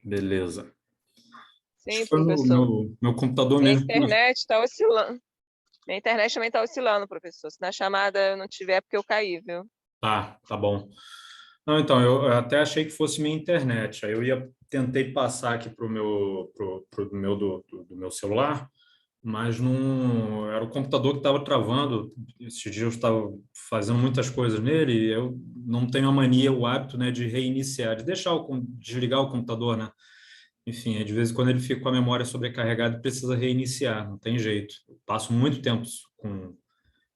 Beleza. Acho Sim, que foi o professor. meu computador Minha mesmo. internet está oscilando. Minha internet também está oscilando, professor. Se na chamada eu não tiver, é porque eu caí, viu? Tá bom. Não, então, eu até achei que fosse minha internet. Aí tentei passar aqui pro meu celular, mas não era o computador que estava travando. Esses dias eu estava fazendo muitas coisas nele e eu não tenho a mania, o hábito, né, de reiniciar, de desligar o computador, né? Enfim, de vez em quando ele fica com a memória sobrecarregada e precisa reiniciar, não tem jeito. Eu passo muito tempo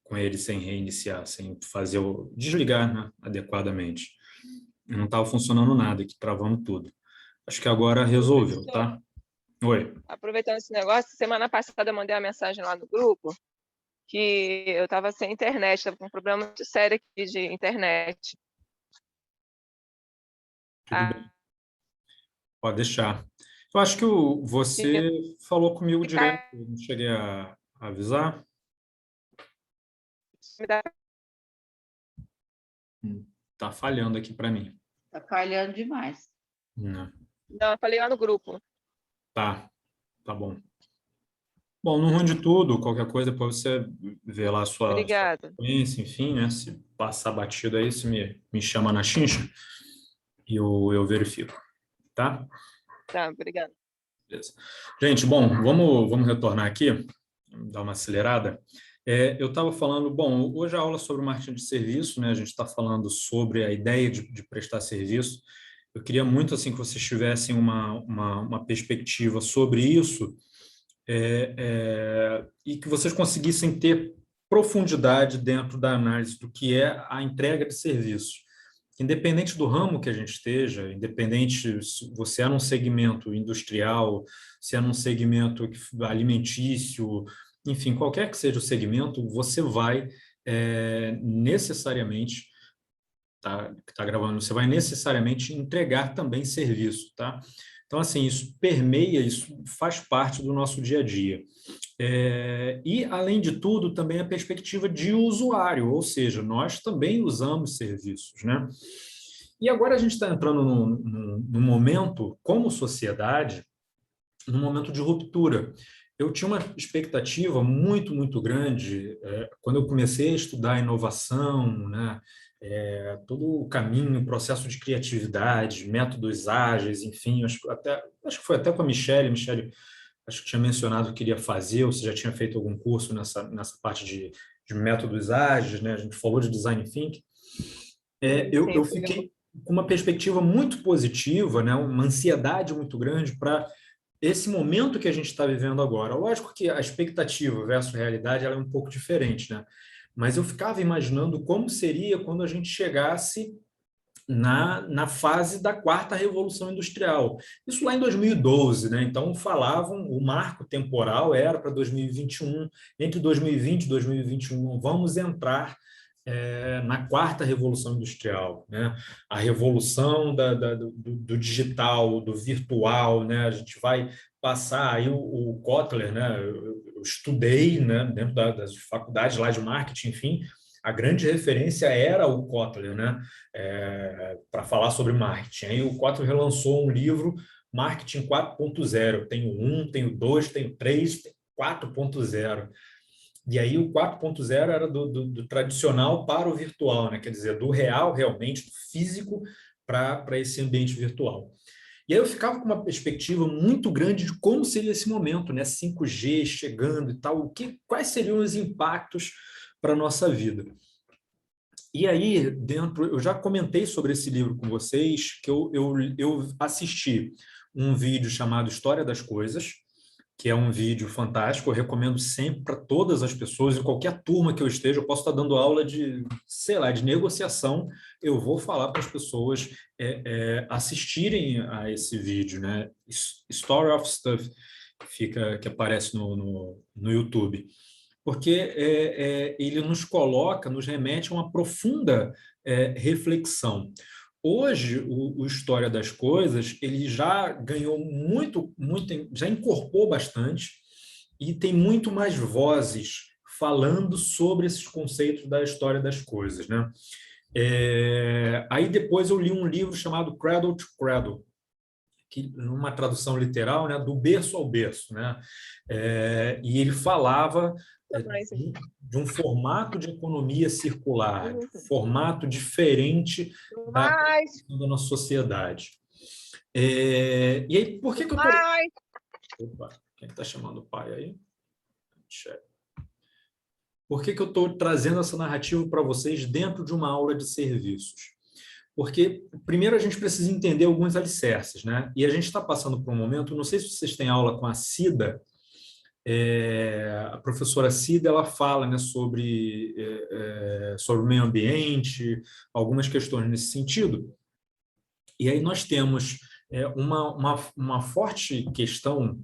com ele sem reiniciar, sem desligar, né, adequadamente. Não estava funcionando nada aqui, travando tudo. Acho que agora resolveu, Professor, tá? Oi. aproveitando esse negócio, semana passada eu mandei uma mensagem lá no grupo que eu estava sem internet, estava com um problema muito sério aqui de internet. Tudo Ah, bem, pode deixar. Eu acho que você falou comigo direto, eu não cheguei a avisar. Tá falhando aqui para mim. Tá falhando demais. Não. Não, eu falei lá no grupo. Tá bom. Bom, no ruim de tudo, qualquer coisa, depois você vê lá a sua Obrigada. frequência, enfim, né? Se passar batido aí, você me chama na chincha e eu verifico, tá? Tá, obrigada. Beleza. Gente, bom, vamos retornar aqui, dar uma acelerada. Eu estava falando, bom, hoje a aula é sobre marketing de serviço, né? A gente está falando sobre a ideia de prestar serviço. Eu queria muito assim que vocês tivessem uma perspectiva sobre isso, e que vocês conseguissem ter profundidade dentro da análise do que é a entrega de serviços. Independente do ramo que a gente esteja, independente se você é num segmento industrial, se é num segmento alimentício, enfim, qualquer que seja o segmento, você vai necessariamente, que tá gravando, você vai necessariamente entregar também serviço, tá? Então, assim, isso permeia, isso faz parte do nosso dia a dia. E, além de tudo, também a perspectiva de usuário, ou seja, nós também usamos serviços, né? E agora a gente está entrando num momento, como sociedade, num momento de ruptura. Eu tinha uma expectativa muito grande quando eu comecei a estudar inovação, né? Todo o caminho, processo de criatividade, métodos ágeis, enfim, acho que foi até com a Michele, acho que tinha mencionado que queria fazer, ou você já tinha feito algum curso nessa parte de métodos ágeis, né? A gente falou de design thinking. Eu Sim, fiquei com uma perspectiva muito positiva, né? Uma ansiedade muito grande para esse momento que a gente está vivendo agora. Lógico que a expectativa versus a realidade ela é um pouco diferente, né? Mas eu ficava imaginando como seria quando a gente chegasse na fase da quarta revolução industrial. Isso lá em 2012, né? Então falavam, o marco temporal era para 2021, entre 2020 e 2021, vamos entrar na quarta revolução industrial, né? A revolução do digital, do virtual, né? A gente vai passar aí o Kotler, né? Eu estudei, né? Dentro das faculdades lá de marketing, enfim, a grande referência era o Kotler, né? Para falar sobre marketing. Aí o Kotler relançou um livro, Marketing 4.0. Tem o 1, tem o 2, tem o 3, tem 4.0. E aí o 4.0 era do tradicional para o virtual, né? Quer dizer, do real, realmente, do físico para esse ambiente virtual. E aí eu ficava com uma perspectiva muito grande de como seria esse momento, né? 5G chegando e tal, quais seriam os impactos para a nossa vida. E aí, eu já comentei sobre esse livro com vocês, que eu assisti um vídeo chamado História das Coisas, que é um vídeo fantástico, eu recomendo sempre para todas as pessoas, em qualquer turma que eu esteja, eu posso estar dando aula de, sei lá, de negociação, eu vou falar para as pessoas assistirem a esse vídeo, né? Story of Stuff, que aparece no YouTube. Porque ele nos coloca, nos remete a uma profunda reflexão. Hoje, o História das Coisas, ele já ganhou já incorporou bastante e tem muito mais vozes falando sobre esses conceitos da história das coisas, né? Aí depois eu li um livro chamado Cradle to Cradle, que, numa tradução literal, né, do berço ao berço, né? E ele falava de um formato de economia circular, de um formato diferente da Mas, nossa sociedade. E aí, por que eu estou... Opa, quem está chamando o pai aí? Chefe. Por que eu estou trazendo essa narrativa para vocês dentro de uma aula de serviços? Porque, primeiro, a gente precisa entender alguns alicerces, né? E a gente está passando por um momento, não sei se vocês têm aula com a Cida, a professora Cida, ela fala, né, sobre o meio ambiente, algumas questões nesse sentido. E aí nós temos uma forte questão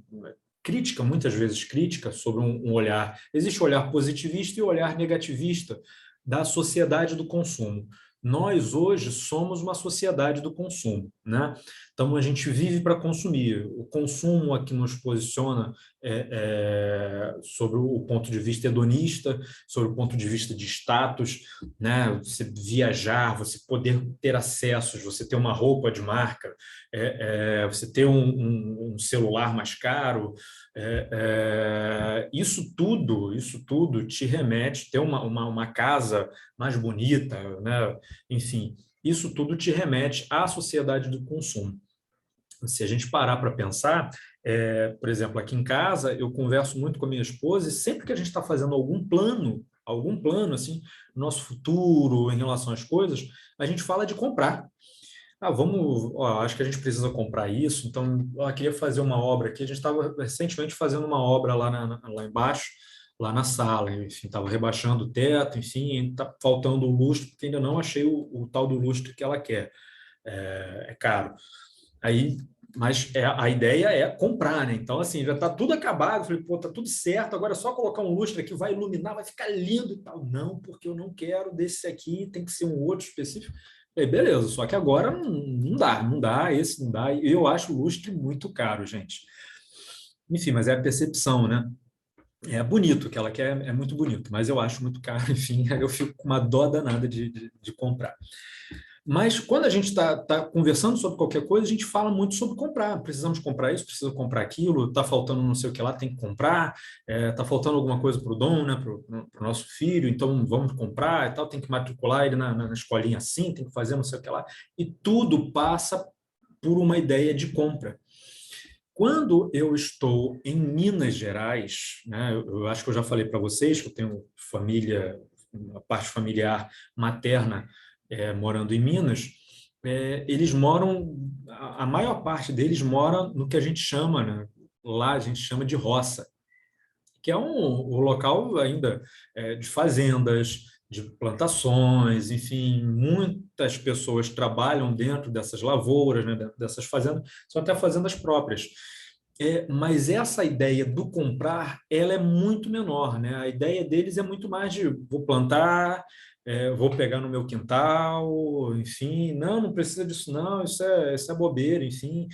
crítica, muitas vezes crítica, sobre um olhar. Existe o olhar positivista e o olhar negativista da sociedade do consumo. Nós, hoje, somos uma sociedade do consumo, né? Então, a gente vive para consumir. O consumo aqui nos posiciona sobre o ponto de vista hedonista, sobre o ponto de vista de status, né? Você viajar, você poder ter acessos, você ter uma roupa de marca, você ter um celular mais caro, isso tudo te remete, ter uma casa mais bonita, né? Enfim, isso tudo te remete à sociedade do consumo. Se a gente parar para pensar, por exemplo, aqui em casa, eu converso muito com a minha esposa e sempre que a gente está fazendo algum plano, assim, no nosso futuro, em relação às coisas, a gente fala de comprar. Acho que a gente precisa comprar isso, então eu queria fazer uma obra aqui. A gente estava recentemente fazendo uma obra lá embaixo, lá na sala, enfim, estava rebaixando o teto, enfim, está faltando o lustre, porque ainda não achei o tal do lustre que ela quer. É caro. Aí, mas a ideia é comprar, né? Então, assim, já está tudo acabado. Falei, pô, tá tudo certo, agora é só colocar um lustre aqui, vai iluminar, vai ficar lindo e tal. Não, porque eu não quero desse aqui, tem que ser um outro específico. Falei, beleza, só que agora não dá, esse não dá. E eu acho o lustre muito caro, gente. Enfim, mas é a percepção, né? É bonito, o que ela quer é muito bonito, mas eu acho muito caro, enfim, aí eu fico com uma dó danada de comprar. Mas quando a gente está conversando sobre qualquer coisa, a gente fala muito sobre comprar. Precisamos comprar isso, precisa comprar aquilo, está faltando não sei o que lá, tem que comprar, está faltando alguma coisa para o Dom, né, para o nosso filho, então vamos comprar e tal, tem que matricular ele na escolinha assim, tem que fazer não sei o que lá. E tudo passa por uma ideia de compra. Quando eu estou em Minas Gerais, né, eu acho que eu já falei para vocês que eu tenho família, a parte familiar materna morando em Minas, eles moram, a maior parte deles mora no que a gente chama, né, lá a gente chama de roça, que é um local ainda de fazendas, de plantações, enfim, muitas pessoas trabalham dentro dessas lavouras, né, dessas fazendas, são até fazendas próprias. Mas essa ideia do comprar, ela é muito menor, né? A ideia deles é muito mais de vou plantar, vou pegar no meu quintal, enfim, não precisa disso não, isso é bobeira, enfim,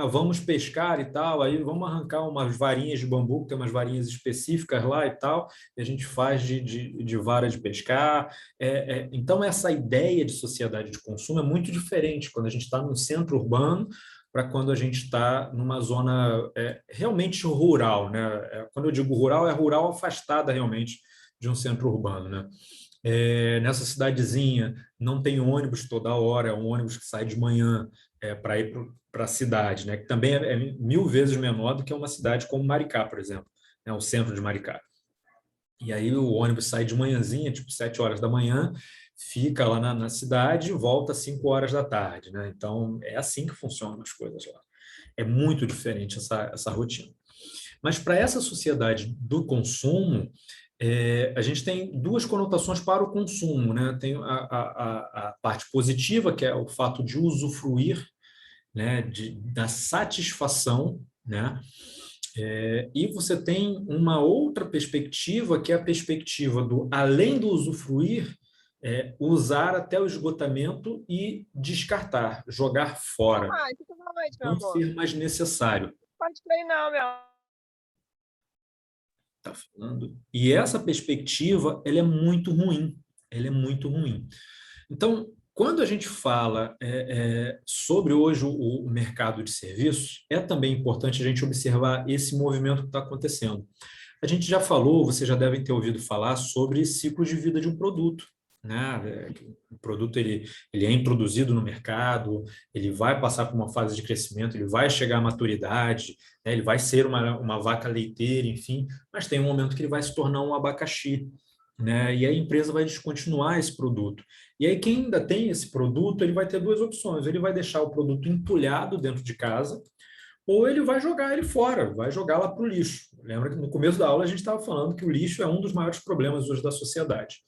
vamos pescar e tal, aí vamos arrancar umas varinhas de bambu, que tem umas varinhas específicas lá e tal, e a gente faz de vara de pescar. Então, essa ideia de sociedade de consumo é muito diferente quando a gente está num centro urbano para quando a gente está numa zona realmente rural, né? Quando eu digo rural, é rural afastada realmente de um centro urbano, né? Nessa cidadezinha não tem ônibus toda hora, é um ônibus que sai de manhã para ir para a cidade, né? Que também é 1000 vezes menor do que uma cidade como Maricá, por exemplo, né? O centro de Maricá. E aí o ônibus sai de manhãzinha, tipo 7 horas da manhã, fica lá na cidade e volta às 5 horas da tarde, né? Então, é assim que funcionam as coisas lá. É muito diferente essa rotina. Mas para essa sociedade do consumo, a gente tem duas conotações para o consumo, né? Tem a parte positiva, que é o fato de usufruir, né? Da satisfação, né? E você tem uma outra perspectiva, que é a perspectiva do além do usufruir, usar até o esgotamento e descartar, jogar fora, boa noite, meu não amor. ser mais necessário. Pode ir não, meu amor. Tá falando. E essa perspectiva, ela é muito ruim. Ela é muito ruim. Então, Quando a gente fala sobre hoje o mercado de serviços, é também importante a gente observar esse movimento que está acontecendo. A gente já falou, vocês já devem ter ouvido falar sobre ciclo de vida de um produto, né? O produto ele é introduzido no mercado, ele vai passar por uma fase de crescimento, ele vai chegar à maturidade, né? Ele vai ser uma vaca leiteira, enfim, mas tem um momento que ele vai se tornar um abacaxi, né? E a empresa vai descontinuar esse produto. E aí quem ainda tem esse produto, ele vai ter duas opções: ele vai deixar o produto entulhado dentro de casa, ou ele vai jogar ele fora, vai jogar lá para o lixo. Lembra que no começo da aula a gente estava falando que o lixo é um dos maiores problemas hoje da sociedade.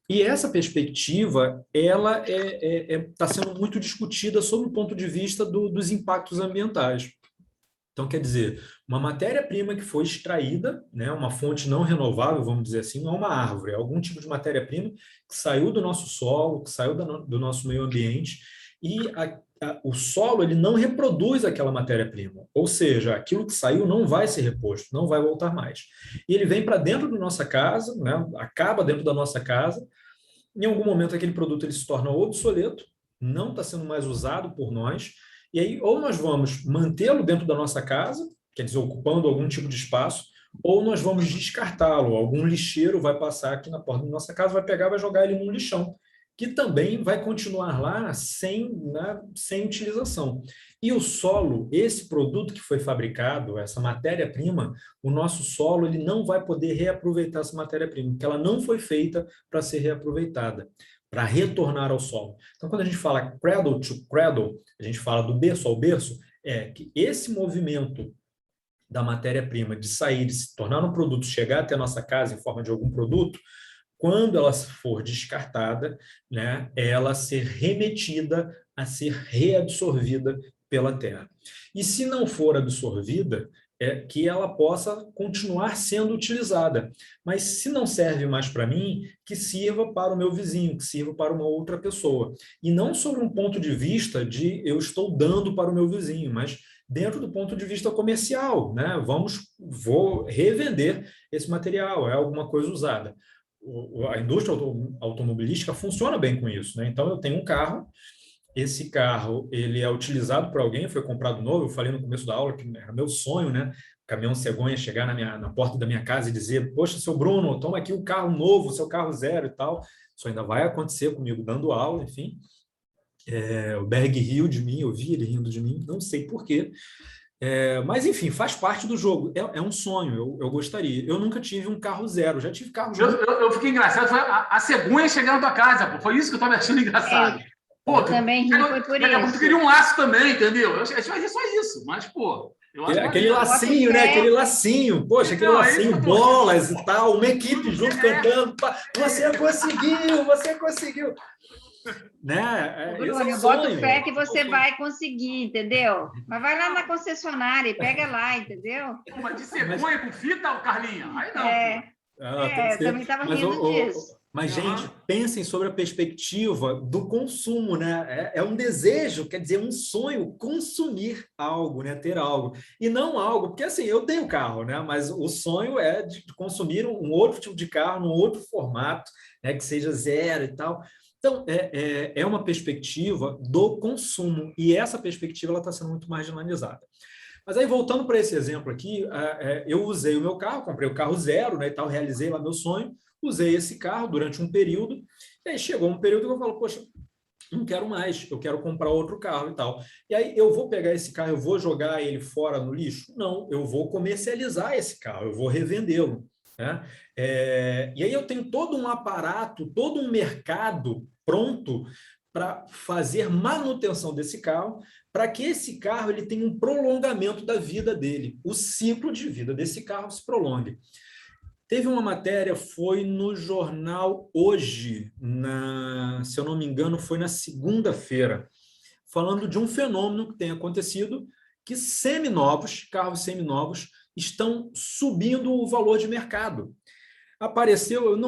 E essa perspectiva, ela está sendo muito discutida sob o ponto de vista dos impactos ambientais. Então, quer dizer, uma matéria-prima que foi extraída, né, uma fonte não renovável, vamos dizer assim, não é uma árvore, é algum tipo de matéria-prima que saiu do nosso solo, que saiu do nosso meio ambiente, e o solo ele não reproduz aquela matéria-prima, ou seja, aquilo que saiu não vai ser reposto, não vai voltar mais. E ele vem para dentro da nossa casa, né, acaba dentro da nossa casa, em algum momento aquele produto ele se torna obsoleto, não está sendo mais usado por nós, e aí ou nós vamos mantê-lo dentro da nossa casa, quer dizer, ocupando algum tipo de espaço, ou nós vamos descartá-lo, algum lixeiro vai passar aqui na porta da nossa casa, vai pegar, vai jogar ele num lixão, que também vai continuar lá sem utilização. E o solo, esse produto que foi fabricado, essa matéria-prima, o nosso solo ele não vai poder reaproveitar essa matéria-prima, porque ela não foi feita para ser reaproveitada, para retornar ao solo. Então, quando a gente fala cradle to cradle, a gente fala do berço ao berço, é que esse movimento da matéria-prima de sair, de se tornar um produto, chegar até a nossa casa em forma de algum produto, quando ela for descartada, né, ela ser remetida a ser reabsorvida pela terra. E se não for absorvida, que ela possa continuar sendo utilizada. Mas se não serve mais para mim, que sirva para o meu vizinho, que sirva para uma outra pessoa. E não sobre um ponto de vista de eu estou dando para o meu vizinho, mas dentro do ponto de vista comercial, né? Vou revender esse material, é alguma coisa usada. A indústria automobilística funciona bem com isso, né? Então eu tenho um carro, esse carro ele é utilizado por alguém, foi comprado novo. Eu falei no começo da aula que era meu sonho, né? O caminhão cegonha chegar na porta da minha casa e dizer: poxa, seu Bruno, toma aqui o carro novo, seu carro zero e tal. Isso ainda vai acontecer comigo dando aula, enfim. O Berg riu de mim, eu vi ele rindo de mim, não sei por quê. Mas, enfim, faz parte do jogo. É um sonho, eu gostaria. Eu nunca tive um carro zero, já tive carro zero. Eu fiquei engraçado, foi a cegonha chegando na tua casa, pô. Foi isso que eu estava achando engraçado. Pô, eu também ri, foi por isso. Tu queria um laço também, entendeu? Eu achei que vai ser só isso, mas, pô... Aquele lacinho, né? Aquele lacinho. Poxa, aquele lacinho, bolas e tal, uma equipe junto cantando. Você conseguiu, você conseguiu. Né? Bruno, eu boto fé que você vai conseguir, entendeu? Mas vai lá na concessionária e pega lá, entendeu? Mas de cegonha com fita, Carlinha? Aí não. Eu também estava rindo disso. Mas, gente, pensem sobre a perspectiva do consumo, né? É um desejo, quer dizer, um sonho, consumir algo, né? Ter algo. E não algo, porque assim, eu tenho carro, né? Mas o sonho é de consumir um outro tipo de carro, num outro formato, né? Que seja zero e tal. Então, é uma perspectiva do consumo, e essa perspectiva está sendo muito marginalizada. Mas aí, voltando para esse exemplo aqui, eu usei o meu carro, comprei o carro zero, né, e tal, realizei lá meu sonho, usei esse carro durante um período, e aí chegou um período que eu falo, poxa, não quero mais, eu quero comprar outro carro e tal. E aí eu vou pegar esse carro, eu vou jogar ele fora no lixo? Não, eu vou comercializar esse carro, eu vou revendê-lo. Né? E aí eu tenho todo um aparato, todo um mercado pronto para fazer manutenção desse carro, para que esse carro ele tenha um prolongamento da vida dele, o ciclo de vida desse carro se prolongue. Teve uma matéria, foi no jornal Hoje, se eu não me engano, foi na segunda-feira, falando de um fenômeno que tem acontecido, que carros seminovos, estão subindo o valor de mercado. Apareceu,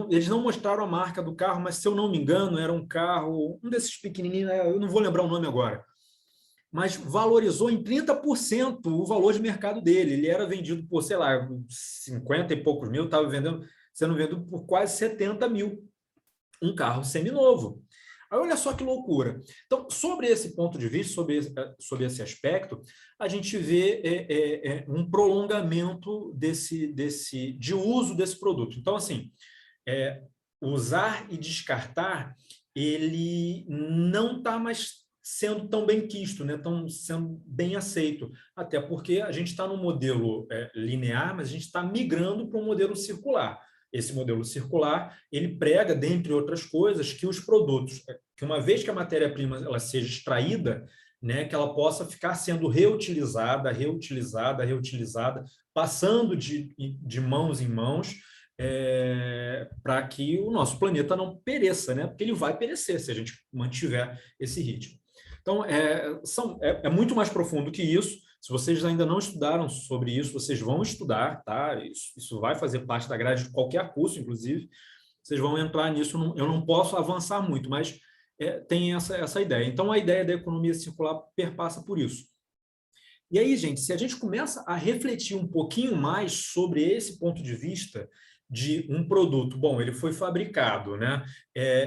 eles não mostraram a marca do carro, mas se eu não me engano, era um carro, um desses pequenininhos, eu não vou lembrar o nome agora, mas valorizou em 30% o valor de mercado dele. Ele era vendido por, sei lá, 50 e poucos mil, estava sendo vendido por quase 70 mil. Um carro seminovo. Aí olha só que loucura. Então, sobre esse ponto de vista, sobre esse aspecto, a gente vê um prolongamento de uso desse produto. Então, assim, usar e descartar, ele não está mais sendo tão bem quisto, né? Tão sendo bem aceito, até porque a gente está no modelo linear, mas a gente está migrando para um modelo circular. Esse modelo circular, ele prega, dentre outras coisas, que os produtos, que uma vez que a matéria-prima ela seja extraída, né, que ela possa ficar sendo reutilizada, passando de mãos em mãos, para que o nosso planeta não pereça, né? Porque ele vai perecer se a gente mantiver esse ritmo. Então, é muito mais profundo que isso. Se vocês ainda não estudaram sobre isso, vocês vão estudar, tá? Isso vai fazer parte da grade de qualquer curso, inclusive. Vocês vão entrar nisso. Eu não posso avançar muito, mas tem essa ideia. Então, a ideia da economia circular perpassa por isso. E aí, gente, se a gente começa a refletir um pouquinho mais sobre esse ponto de vista de um produto, bom, ele foi fabricado, né?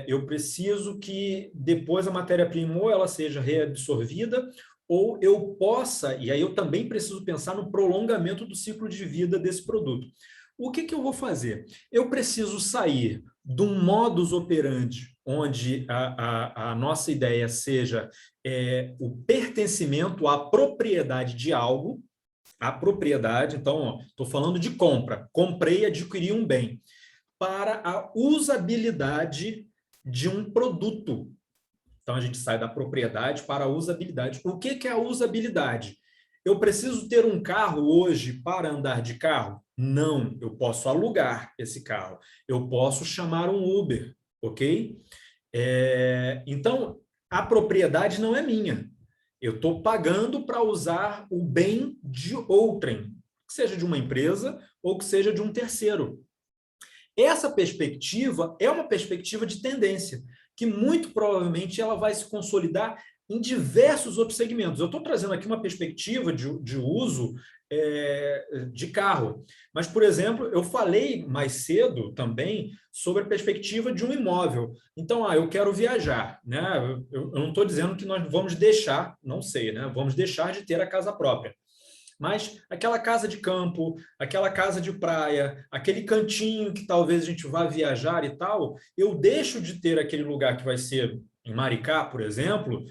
Eu preciso que depois a matéria-prima ou ela seja reabsorvida, ou eu possa, e aí eu também preciso pensar no prolongamento do ciclo de vida desse produto. O que eu vou fazer? Eu preciso sair de um modus operandi, onde a nossa ideia seja o pertencimento à propriedade de algo, a propriedade, então, estou falando de compra, comprei e adquiri um bem, para a usabilidade de um produto. Então, a gente sai da propriedade para a usabilidade. O que é a usabilidade? Eu preciso ter um carro hoje para andar de carro? Não, eu posso alugar esse carro. Eu posso chamar um Uber, ok? Então, a propriedade não é minha. Eu estou pagando para usar o bem de outrem, que seja de uma empresa ou que seja de um terceiro. Essa perspectiva é uma perspectiva de tendência, que muito provavelmente ela vai se consolidar em diversos outros segmentos. Eu estou trazendo aqui uma perspectiva de uso de carro. Mas, por exemplo, eu falei mais cedo também sobre a perspectiva de um imóvel. Então, eu quero viajar, né? Eu não estou dizendo que nós vamos deixar, não sei, né? Vamos deixar de ter a casa própria. Mas aquela casa de campo, aquela casa de praia, aquele cantinho que talvez a gente vá viajar e tal, eu deixo de ter aquele lugar que vai ser em Maricá, por exemplo,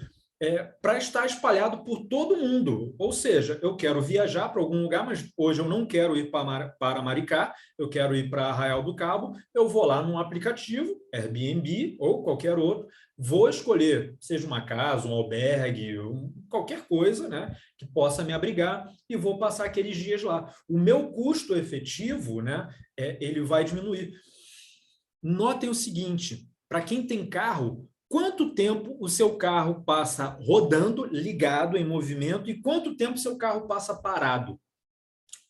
para estar espalhado por todo mundo. Ou seja, eu quero viajar para algum lugar, mas hoje eu não quero ir para Maricá, eu quero ir para Arraial do Cabo, eu vou lá num aplicativo, Airbnb ou qualquer outro, vou escolher, seja uma casa, um albergue, qualquer coisa, né, que possa me abrigar e vou passar aqueles dias lá. O meu custo efetivo, né, ele vai diminuir. Notem o seguinte, para quem tem carro, quanto tempo o seu carro passa rodando, ligado, em movimento, e quanto tempo o seu carro passa parado?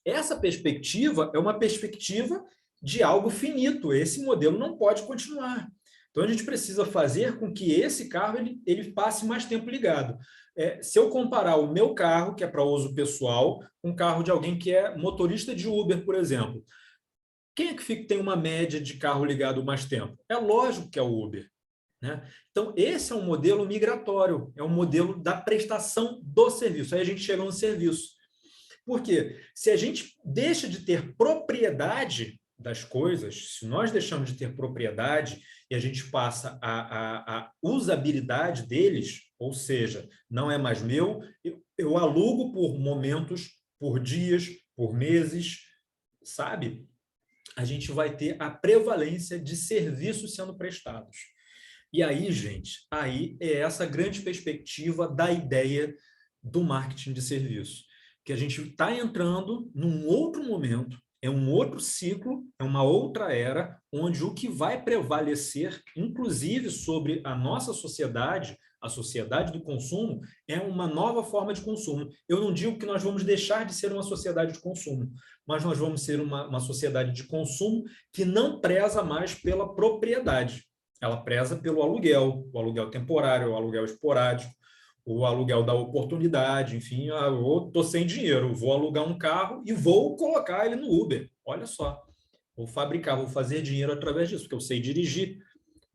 Essa perspectiva é uma perspectiva de algo finito. Esse modelo não pode continuar. Então, a gente precisa fazer com que esse carro ele passe mais tempo ligado. Se eu comparar o meu carro, que é para uso pessoal, com o carro de alguém que é motorista de Uber, por exemplo, quem é que tem uma média de carro ligado mais tempo? É lógico que é o Uber. Né? Então, esse é um modelo migratório, é um modelo da prestação do serviço. Aí a gente chega no serviço. Por quê? Se a gente deixa de ter propriedade das coisas, se nós deixamos de ter propriedade e a gente passa a usabilidade deles, ou seja, não é mais meu, eu alugo por momentos, por dias, por meses, sabe? A gente vai ter a prevalência de serviços sendo prestados. E aí, gente, aí é essa grande perspectiva da ideia do marketing de serviço, que a gente está entrando num outro momento, é um outro ciclo, é uma outra era, onde o que vai prevalecer, inclusive sobre a nossa sociedade, a sociedade do consumo, é uma nova forma de consumo. Eu não digo que nós vamos deixar de ser uma sociedade de consumo, mas nós vamos ser uma sociedade de consumo que não preza mais pela propriedade. Ela preza pelo aluguel, o aluguel temporário, o aluguel esporádico, o aluguel da oportunidade, enfim, eu estou sem dinheiro, vou alugar um carro e vou colocar ele no Uber. Olha só, vou fazer dinheiro através disso, porque eu sei dirigir,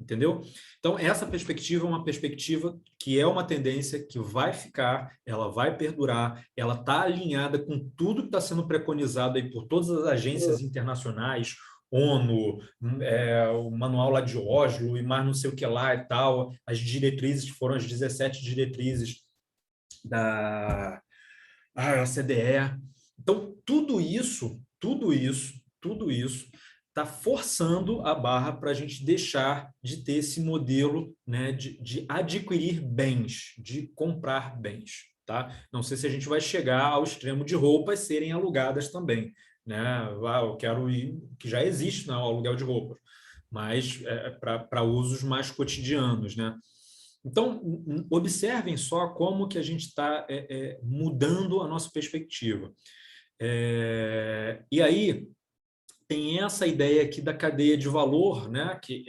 Entendeu? Então, essa perspectiva é uma perspectiva que é uma tendência que vai ficar, ela vai perdurar, ela está alinhada com tudo que está sendo preconizado aí por todas as agências internacionais, ONU, o manual lá de Oslo e mais não sei o que lá e tal, as diretrizes, foram as 17 diretrizes da OCDE. Então, tudo isso está forçando a barra para a gente deixar de ter esse modelo, né, de adquirir bens, de comprar bens. Tá? Não sei se a gente vai chegar ao extremo de roupas serem alugadas também. Né? Eu quero ir, que já existe, né, o aluguel de roupas, mas para usos mais cotidianos. Né? Então, observem só como que a gente está mudando a nossa perspectiva. E aí, tem essa ideia aqui da cadeia de valor, né? Que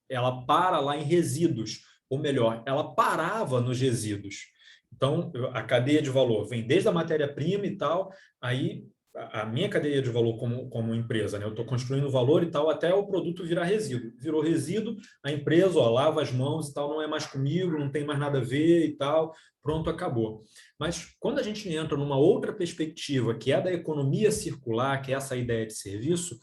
ela para lá em resíduos, ou melhor, ela parava nos resíduos. Então, a cadeia de valor vem desde a matéria-prima e tal, aí a minha cadeia de valor como empresa, né? Eu estou construindo valor e tal, até o produto virar resíduo. Virou resíduo, a empresa lava as mãos e tal, não é mais comigo, não tem mais nada a ver e tal, pronto, acabou. Mas quando a gente entra numa outra perspectiva, que é da economia circular, que é essa ideia de serviço,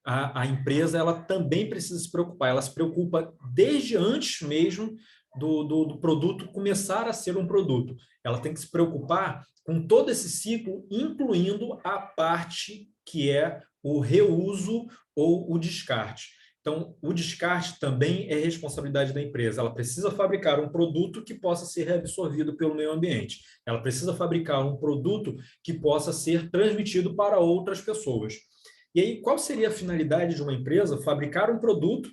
a empresa ela também precisa se preocupar. Ela se preocupa desde antes mesmo do produto começar a ser um produto. Ela tem que se preocupar com todo esse ciclo, incluindo a parte que é o reuso ou o descarte. Então, o descarte também é responsabilidade da empresa. Ela precisa fabricar um produto que possa ser reabsorvido pelo meio ambiente. Ela precisa fabricar um produto que possa ser transmitido para outras pessoas. E aí, qual seria a finalidade de uma empresa? Fabricar um produto,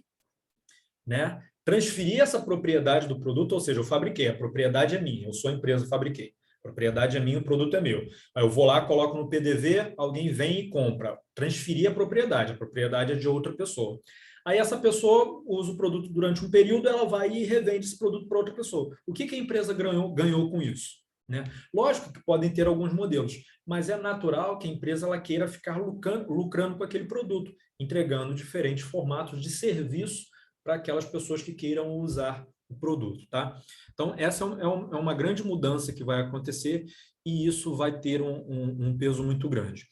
né? Transferir essa propriedade do produto, ou seja, eu fabriquei, a propriedade é minha, eu sou a empresa, fabriquei. A propriedade é minha, o produto é meu. Aí eu vou lá, coloco no PDV, alguém vem e compra. Transferir a propriedade é de outra pessoa. Aí essa pessoa usa o produto durante um período, ela vai e revende esse produto para outra pessoa. O que a empresa ganhou com isso? Né? Lógico que podem ter alguns modelos, mas é natural que a empresa ela queira ficar lucrando com aquele produto, entregando diferentes formatos de serviço para aquelas pessoas que queiram usar o produto. Tá? Então, essa é uma grande mudança que vai acontecer e isso vai ter um peso muito grande.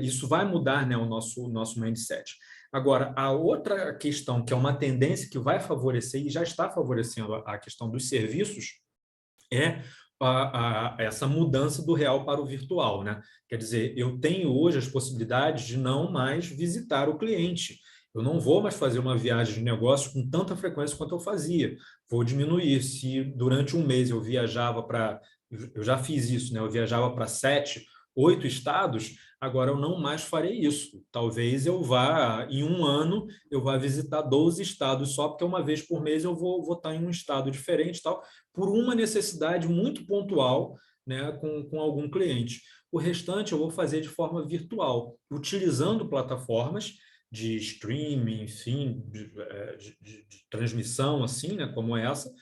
Isso vai mudar, né, o nosso mindset. Agora, a outra questão, que é uma tendência que vai favorecer e já está favorecendo a questão dos serviços, é essa mudança do real para o virtual. Né? Quer dizer, eu tenho hoje as possibilidades de não mais visitar o cliente. Eu não vou mais fazer uma viagem de negócio com tanta frequência quanto eu fazia. Vou diminuir. Se durante um mês eu viajava para... Eu já fiz isso, né? Eu viajava para 7, 8 estados, agora eu não mais farei isso. Talvez eu vá, em um ano, eu vá visitar 12 estados só, porque uma vez por mês eu vou estar em um estado diferente, tal, por uma necessidade muito pontual, né, com algum cliente. O restante eu vou fazer de forma virtual, utilizando plataformas de streaming, enfim, de transmissão, assim, né, como essa,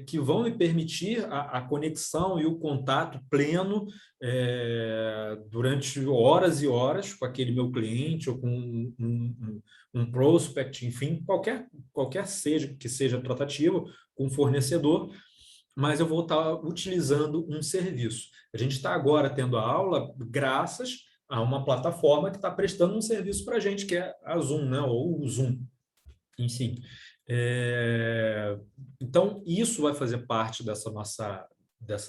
que vão me permitir a conexão e o contato pleno durante horas e horas com aquele meu cliente ou com um prospect, enfim, qualquer seja que seja tratativa, com fornecedor, mas eu vou estar utilizando um serviço. A gente está agora tendo a aula graças a uma plataforma que está prestando um serviço para a gente, que é a Zoom, né? Ou o Zoom, enfim. Então, isso vai fazer parte dessa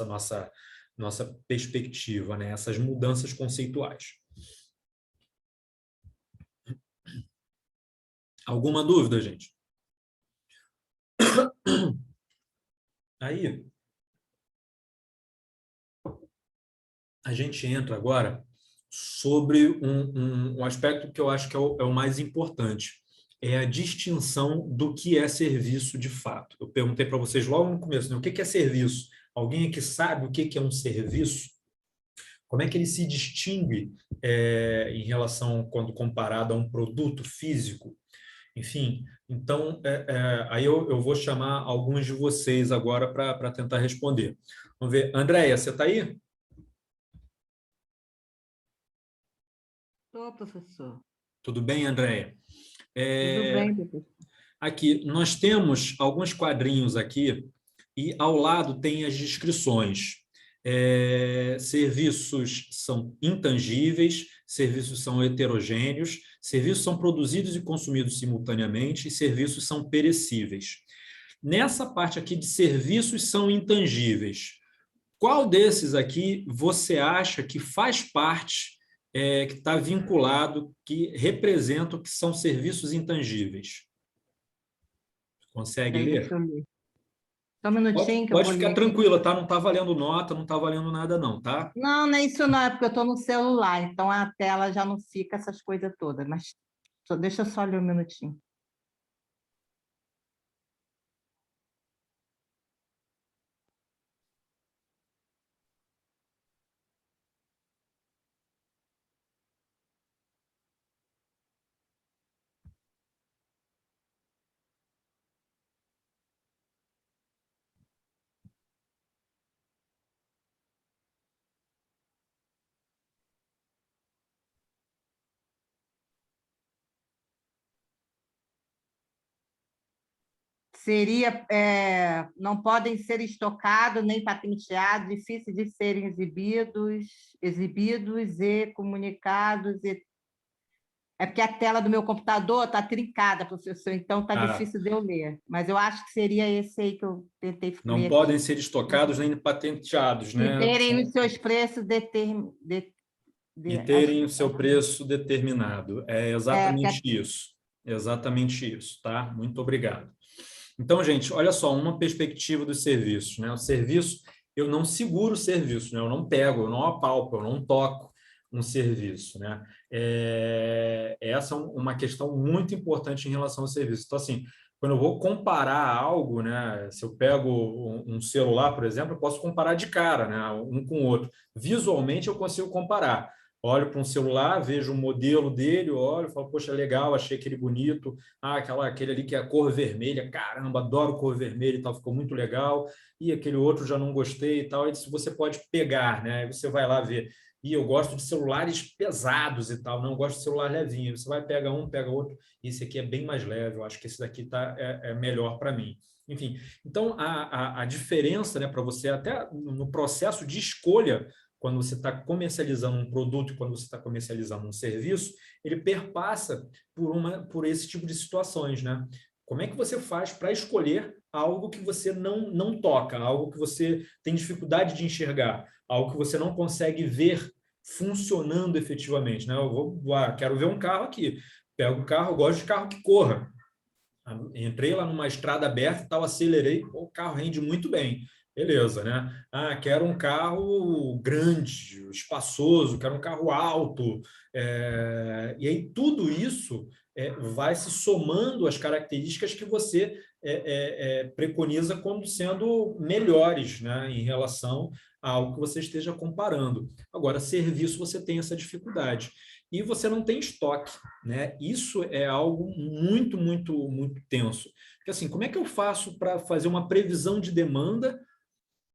nossa perspectiva, né? Essas mudanças conceituais. Alguma dúvida, gente? Aí, a gente entra agora sobre um aspecto que eu acho que é o mais importante, é a distinção do que é serviço de fato. Eu perguntei para vocês logo no começo, né, o que é serviço? Alguém aqui sabe o que é um serviço? Como é que ele se distingue em relação, quando comparado a um produto físico? Enfim, então, aí eu vou chamar alguns de vocês agora para tentar responder. Vamos ver. Andréia, você está aí? Estou, professor. Tudo bem, Andréia? Tudo bem, professor. Aqui, nós temos alguns quadrinhos aqui e ao lado tem as descrições. Serviços são intangíveis, serviços são heterogêneos, serviços são produzidos e consumidos simultaneamente e serviços são perecíveis. Nessa parte aqui de serviços são intangíveis, qual desses aqui você acha que faz parte, que está vinculado, que representa o que são serviços intangíveis? Consegue ler? Deixa eu ler. Só um minutinho que eu Pode vou ficar ler aqui. tranquila, tá? Não está valendo nota, não está valendo nada não, tá? Não, não é isso não, é porque eu estou no celular, então a tela já não fica essas coisas todas, mas deixa eu só ler um minutinho. Seria, não podem ser estocados nem patenteados, difíceis de serem exibidos e comunicados. É porque a tela do meu computador está trincada, professor, então está difícil de eu ler. Mas eu acho que seria esse aí que eu tentei ler. Não podem ser estocados nem patenteados, né? E terem os seus preços determinados. E terem o seu preço determinado. É exatamente isso. Exatamente isso, tá? Muito obrigado. Então, gente, olha só, uma perspectiva dos serviços, né? O serviço, eu não seguro o serviço, né? Eu não pego, eu não apalpo, eu não toco um serviço, né? Essa é uma questão muito importante em relação ao serviço. Então, assim, quando eu vou comparar algo, né? Se eu pego um celular, por exemplo, eu posso comparar de cara, né? Um com o outro. Visualmente, eu consigo comparar. Olho para um celular, vejo o modelo dele, olho, falo, poxa, legal, achei aquele bonito. Aquele ali que é a cor vermelha, caramba, adoro cor vermelha e tal, ficou muito legal. E aquele outro já não gostei e tal. Isso você pode pegar, né? Aí você vai lá ver. E eu gosto de celulares pesados e tal, não gosto de celular levinho. Você vai, pega um, pega outro. Esse aqui é bem mais leve, eu acho que esse daqui é melhor para mim. Enfim, então a diferença, né, para você, até no processo de escolha, quando você está comercializando um produto e quando você está comercializando um serviço, ele perpassa por esse tipo de situações, né? Como é que você faz para escolher algo que você não toca, algo que você tem dificuldade de enxergar, algo que você não consegue ver funcionando efetivamente, né? Quero ver um carro aqui, pego o carro, eu gosto de carro que corra. Entrei lá numa estrada aberta e tal, acelerei, o carro rende muito bem. Beleza, né? Quero um carro grande, espaçoso, quero um carro alto. E aí tudo isso vai se somando às características que você preconiza como sendo melhores, né, em relação a algo que você esteja comparando. Agora, serviço, você tem essa dificuldade. E você não tem estoque, né? Isso é algo muito, muito, muito tenso. Porque assim, como é que eu faço para fazer uma previsão de demanda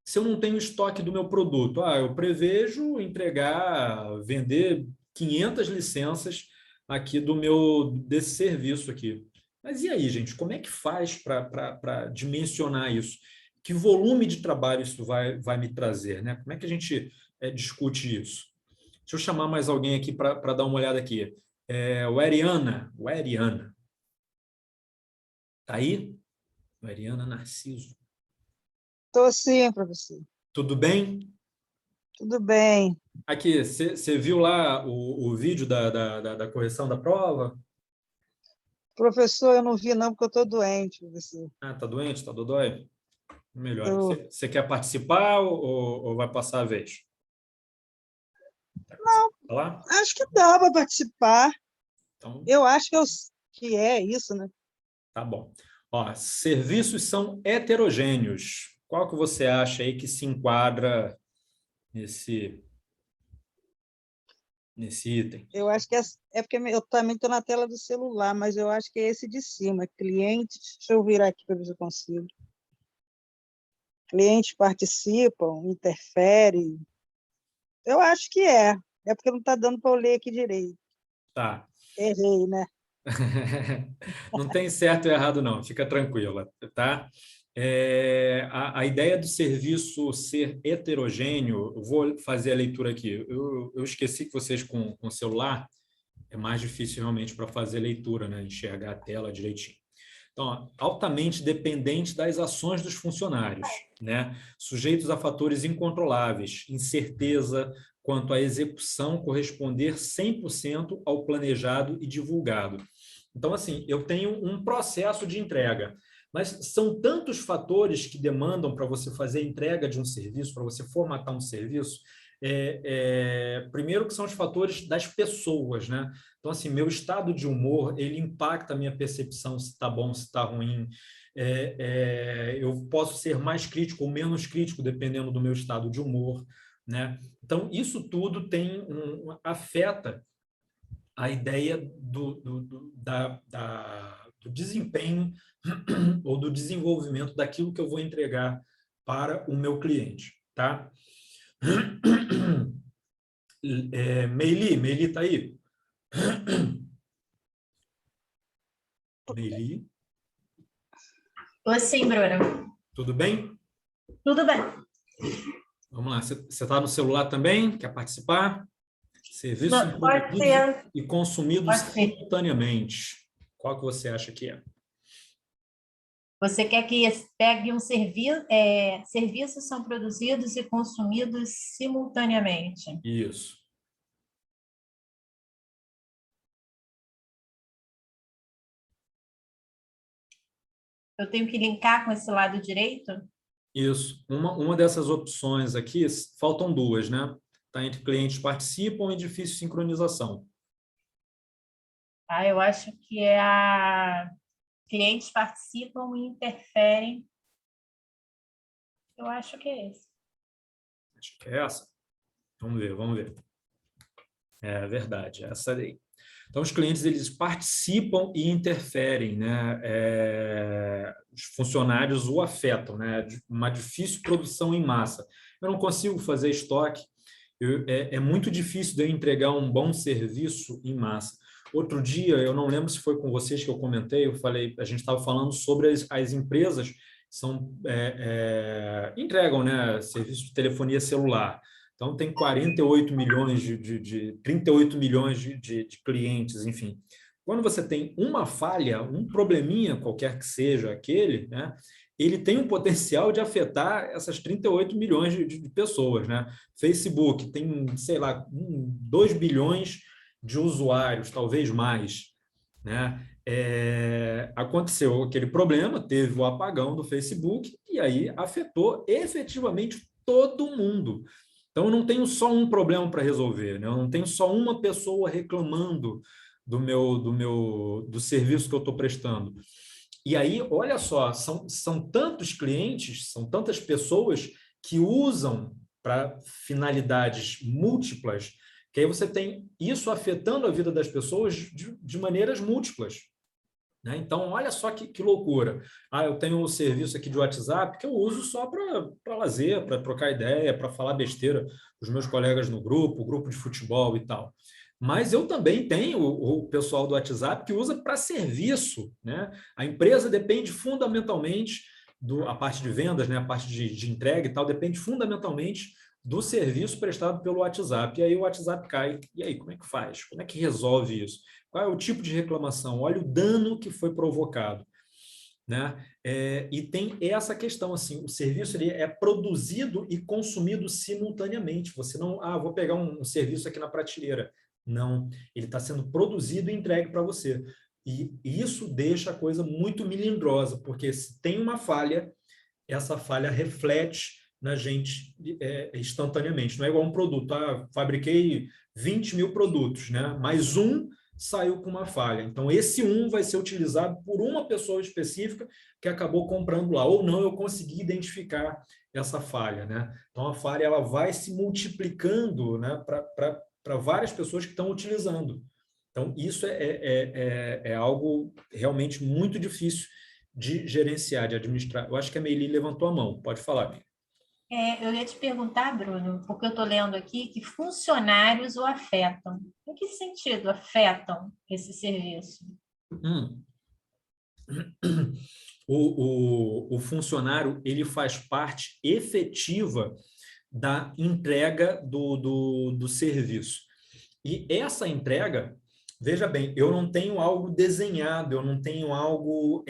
se eu não tenho estoque do meu produto? Eu prevejo vender 500 licenças aqui desse serviço aqui. Mas e aí, gente, como é que faz para dimensionar isso? Que volume de trabalho isso vai me trazer, né? Como é que a gente discute isso? Deixa eu chamar mais alguém aqui para dar uma olhada aqui. O Ariana. Tá aí? O Ariana Narciso. Estou sim, professor. Tudo bem? Tudo bem. Aqui, você viu lá o vídeo da correção da prova? Professor, eu não vi não, porque eu estou doente, professor. Tá doente? Tá dodói? Melhor. Você quer participar ou vai passar a vez? Não, lá? Acho que dá para participar. Então, Eu acho que é isso, né? tá bom. Serviços são heterogêneos. Qual que você acha aí que se enquadra nesse item? Eu acho que é porque eu também estou na tela do celular, mas eu acho que é esse de cima, clientes. Deixa eu virar aqui para ver se eu consigo. Clientes participam, interferem. Eu acho que é. É porque não está dando para eu ler aqui direito. Tá. Errei, né? Não tem certo e errado, não, fica tranquila, tá? A ideia do serviço ser heterogêneo, eu vou fazer a leitura aqui. Eu esqueci que vocês com o celular é mais difícil realmente para fazer leitura, né? Enxergar a tela direitinho. Então, ó, altamente dependente das ações dos funcionários, né? Sujeitos a fatores incontroláveis, incerteza quanto à execução corresponder 100% ao planejado e divulgado. Então, assim, eu tenho um processo de entrega, mas são tantos fatores que demandam para você fazer a entrega de um serviço, para você formatar um serviço. Primeiro que são os fatores das pessoas, né? Então, assim, meu estado de humor, ele impacta a minha percepção se está bom, se está ruim. Eu posso ser mais crítico ou menos crítico, dependendo do meu estado de humor, né? Então, isso tudo afeta a ideia do desempenho ou do desenvolvimento daquilo que eu vou entregar para o meu cliente, tá? Meili está aí? Meili? Oi, sim, Bruno. Tudo bem? Tudo bem. Vamos lá. Você está no celular também? Quer participar? Serviços Não, pode produzidos ser. e consumidos Pode ser. simultaneamente. Qual que você acha que é? Você quer que pegue um serviço, serviços são produzidos e consumidos simultaneamente. Isso. Eu tenho que linkar com esse lado direito? Isso. Uma dessas opções aqui, faltam duas, né? Está entre clientes participam e difícil sincronização. Eu acho que é a clientes participam e interferem. Eu acho que é esse. Acho que é essa. Vamos ver. É verdade, essa daí. Então, os clientes eles participam e interferem, né? Os funcionários o afetam, né? Uma difícil produção em massa. Eu não consigo fazer estoque, é muito difícil de eu entregar um bom serviço em massa. Outro dia, eu não lembro se foi com vocês que eu comentei, a gente estava falando sobre as empresas que entregam, né, serviço de telefonia celular. Então, tem 48 milhões 38 milhões de clientes, enfim. Quando você tem uma falha, um probleminha qualquer que seja aquele, né, ele tem um potencial de afetar essas 38 milhões de pessoas, né? Facebook tem, sei lá, 2 bilhões de usuários, talvez mais, né? Aconteceu aquele problema, teve o apagão do Facebook e aí afetou efetivamente todo mundo. Então, eu não tenho só um problema para resolver, né? Eu não tenho só uma pessoa reclamando do serviço que eu estou prestando. E aí, olha só, são tantos clientes, são tantas pessoas que usam para finalidades múltiplas, que aí você tem isso afetando a vida das pessoas de maneiras múltiplas, né? Então, olha só que loucura. Eu tenho um serviço aqui de WhatsApp que eu uso só para lazer, para trocar ideia, para falar besteira com os meus colegas no grupo de futebol e tal. Mas eu também tenho o pessoal do WhatsApp que usa para serviço, né? A empresa depende fundamentalmente a parte de vendas, né? A parte de entrega e tal, depende fundamentalmente do serviço prestado pelo WhatsApp. E aí o WhatsApp cai. E aí, como é que faz? Como é que resolve isso? Qual é o tipo de reclamação? Olha o dano que foi provocado, né? E tem essa questão, assim, o serviço ele é produzido e consumido simultaneamente. Você não, vou pegar um serviço aqui na prateleira. Não, ele está sendo produzido e entregue para você. E isso deixa a coisa muito melindrosa, porque se tem uma falha, essa falha reflete na gente instantaneamente. Não é igual um produto. Fabriquei 20 mil produtos, né? Mas um saiu com uma falha. Então, esse um vai ser utilizado por uma pessoa específica que acabou comprando lá. Ou não, eu consegui identificar essa falha, né? Então, a falha ela vai se multiplicando, né, para várias pessoas que estão utilizando. Então, isso é algo realmente muito difícil de gerenciar, de administrar. Eu acho que a Meili levantou a mão. Pode falar, Meili. Eu ia te perguntar, Bruno, porque eu estou lendo aqui que funcionários o afetam. Em que sentido afetam esse serviço? O funcionário ele faz parte efetiva da entrega do serviço. E essa entrega, veja bem, eu não tenho algo desenhado, eu não tenho algo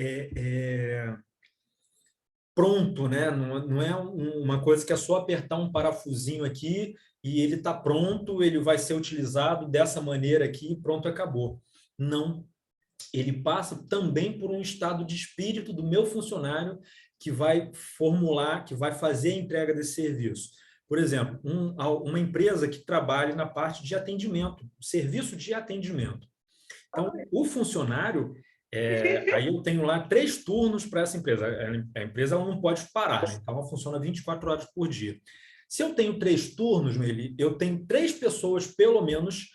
pronto, né? Não é uma coisa que é só apertar um parafusinho aqui e ele está pronto, ele vai ser utilizado dessa maneira aqui e pronto, acabou. Não. Ele passa também por um estado de espírito do meu funcionário que vai formular, que vai fazer a entrega desse serviço. Por exemplo, uma empresa que trabalha na parte de atendimento, serviço de atendimento. Então, o funcionário, aí eu tenho lá 3 turnos para essa empresa. A empresa ela não pode parar, né? Então ela funciona 24 horas por dia. Se eu tenho 3 turnos, eu tenho 3 pessoas, pelo menos,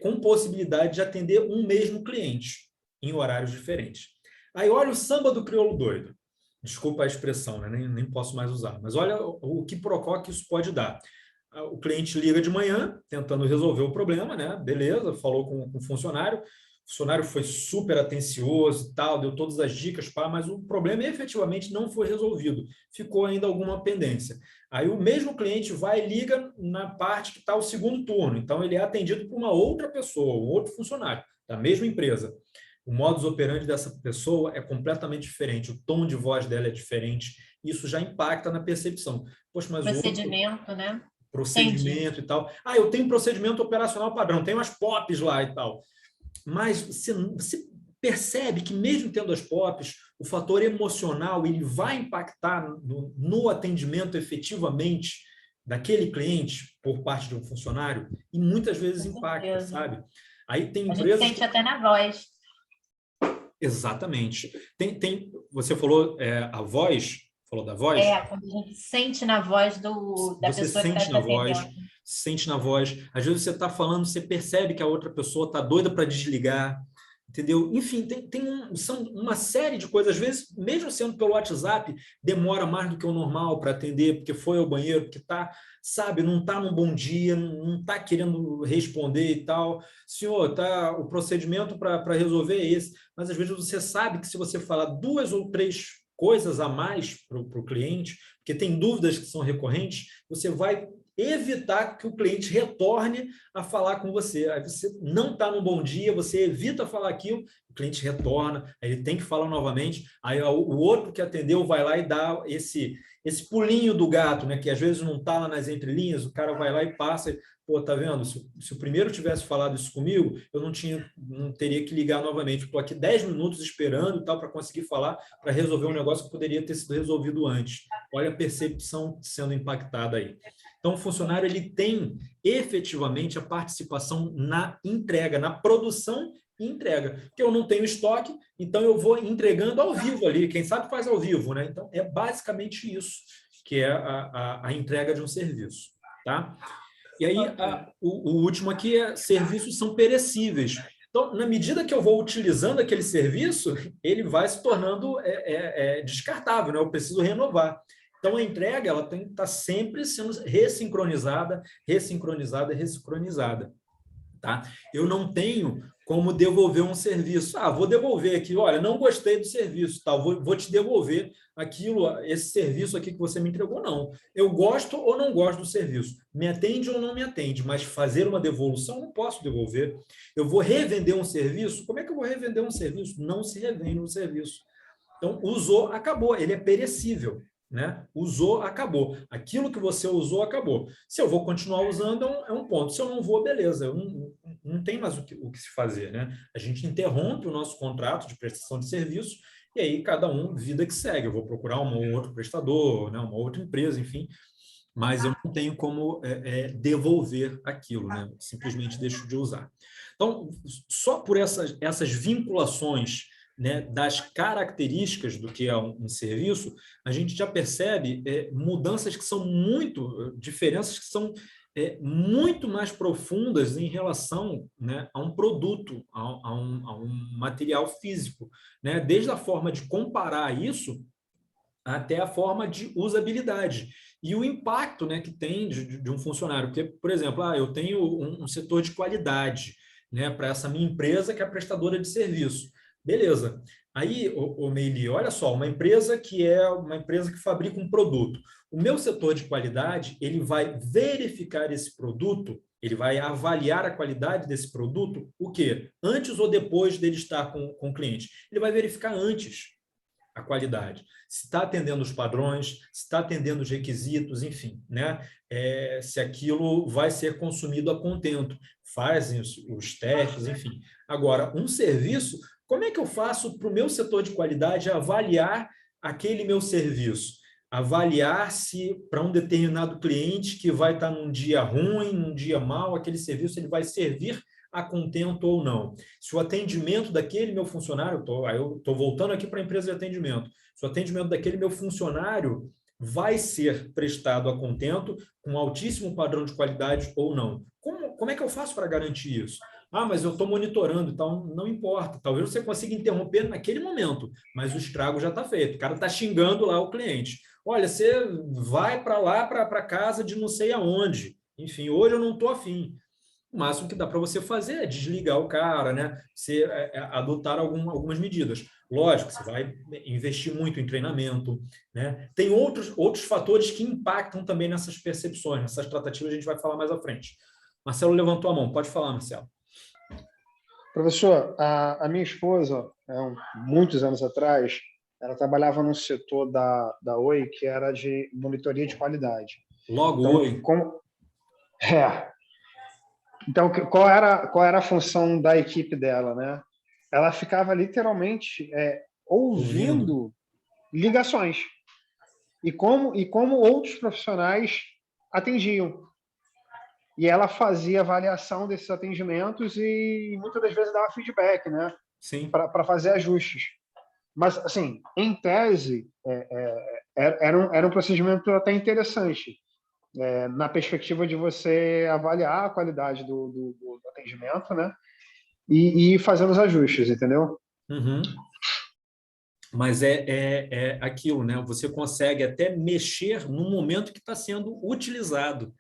com possibilidade de atender um mesmo cliente, em horários diferentes. Aí olha o samba do crioulo doido. Desculpa a expressão, né? Nem posso mais usar. Mas olha o que que isso pode dar. O cliente liga de manhã, tentando resolver o problema, né? Beleza, falou com o funcionário foi super atencioso e tal, deu todas as dicas, mas o problema efetivamente não foi resolvido. Ficou ainda alguma pendência. Aí o mesmo cliente vai e liga na parte que está o segundo turno. Então, ele é atendido por uma outra pessoa, um outro funcionário da mesma empresa. O modus operandi dessa pessoa é completamente diferente, o tom de voz dela é diferente, isso já impacta na percepção. Poxa, mas procedimento, né? Procedimento Entendi. E tal. Eu tenho um procedimento operacional padrão, tenho as POPs lá e tal. Mas você percebe que mesmo tendo as POPs, o fator emocional ele vai impactar no atendimento efetivamente daquele cliente por parte de um funcionário e muitas vezes impacta, sabe? Aí tem empresas... A gente sente até na voz. Exatamente. Você falou a voz, falou da voz? Quando a gente sente na voz da pessoa que está atendendo. Sente na voz. Às vezes você está falando, você percebe que a outra pessoa está doida para desligar, entendeu? Enfim, são uma série de coisas. Às vezes, mesmo sendo pelo WhatsApp, demora mais do que o normal para atender, porque foi ao banheiro, porque não está num bom dia, não está querendo responder e tal. Senhor, o procedimento para resolver é esse. Mas às vezes você sabe que se você falar 2 ou 3 coisas a mais para o cliente, porque tem dúvidas que são recorrentes, você vai evitar que o cliente retorne a falar com você. Aí você não está num bom dia, você evita falar aquilo, o cliente retorna, aí ele tem que falar novamente, aí o outro que atendeu vai lá e dá esse pulinho do gato, né? Que às vezes não está lá nas entrelinhas, o cara vai lá e passa, pô, tá vendo? Se o primeiro tivesse falado isso comigo, eu não teria que ligar novamente. Estou aqui 10 minutos esperando e tal para conseguir falar, para resolver um negócio que poderia ter sido resolvido antes. Olha a percepção sendo impactada aí. Então, o funcionário ele tem efetivamente a participação na entrega, na produção e entrega. Porque eu não tenho estoque, então eu vou entregando ao vivo ali. Quem sabe faz ao vivo, né? Então, é basicamente isso que é a entrega de um serviço, tá? E aí, o último aqui é serviços são perecíveis. Então, na medida que eu vou utilizando aquele serviço, ele vai se tornando descartável, né? Eu preciso renovar. Então, a entrega ela tem que estar sempre sendo ressincronizada. Tá? Eu não tenho como devolver um serviço. Vou devolver aqui, olha, não gostei do serviço, tá? Vou te devolver esse serviço aqui que você me entregou, não. Eu gosto ou não gosto do serviço. Me atende ou não me atende, mas fazer uma devolução não posso devolver. Eu vou revender um serviço? Como é que eu vou revender um serviço? Não se revende um serviço. Então, usou, acabou, ele é perecível. Né? Usou, acabou. Aquilo que você usou, acabou. Se eu vou continuar usando, é um ponto. Se eu não vou, beleza. Não tem mais o que se fazer. Né? A gente interrompe o nosso contrato de prestação de serviço e aí cada um, vida que segue. Eu vou procurar um outro prestador, né? Uma outra empresa, enfim. Mas eu não tenho como devolver aquilo. Né? Simplesmente deixo de usar. Então, só por essas vinculações, né, das características do que é um serviço, a gente já percebe mudanças que são diferenças que são muito mais profundas em relação, né, a um produto, a um material físico, né, desde a forma de comparar isso até a forma de usabilidade e o impacto, né, que tem de um funcionário. Porque, por exemplo, eu tenho um setor de qualidade, né, para essa minha empresa que é a prestadora de serviço. Beleza. Aí, o Meili, olha só, uma empresa que fabrica um produto. O meu setor de qualidade, ele vai verificar esse produto, ele vai avaliar a qualidade desse produto, o quê? Antes ou depois dele estar com o cliente? Ele vai verificar antes a qualidade. Se está atendendo os padrões, se está atendendo os requisitos, enfim, né? Se aquilo vai ser consumido a contento. Fazem os testes, enfim. Agora, um serviço, como é que eu faço para o meu setor de qualidade avaliar aquele meu serviço? Avaliar se para um determinado cliente que vai estar num dia ruim, num dia mau, aquele serviço ele vai servir a contento ou não. Se o atendimento daquele meu funcionário, eu estou voltando aqui para a empresa de atendimento, se o atendimento daquele meu funcionário vai ser prestado a contento, com altíssimo padrão de qualidade ou não. Como é que eu faço para garantir isso? Ah, mas eu estou monitorando, então não importa. Talvez você consiga interromper naquele momento, mas o estrago já está feito. O cara está xingando lá o cliente. Olha, você vai para lá, para casa de não sei aonde. Enfim, hoje eu não estou afim. O máximo que dá para você fazer é desligar o cara, né? Você adotar algumas medidas. Lógico, você vai investir muito em treinamento, né? Tem outros fatores que impactam também nessas percepções, nessas tratativas, a gente vai falar mais à frente. Marcelo levantou a mão, pode falar, Marcelo. Professor, a minha esposa, muitos anos atrás, ela trabalhava num setor da Oi que era de monitoria de qualidade. Logo então, Oi. Então, qual era a função da equipe dela, né? Ela ficava literalmente ouvindo ligações e como outros profissionais atendiam. E ela fazia avaliação desses atendimentos e muitas das vezes dava feedback, né? Sim. Para fazer ajustes. Mas, assim, em tese, era um procedimento até interessante. Na perspectiva de você avaliar a qualidade do atendimento, né? E fazer os ajustes, entendeu? Uhum. Mas é aquilo, né? Você consegue até mexer no momento que está sendo utilizado.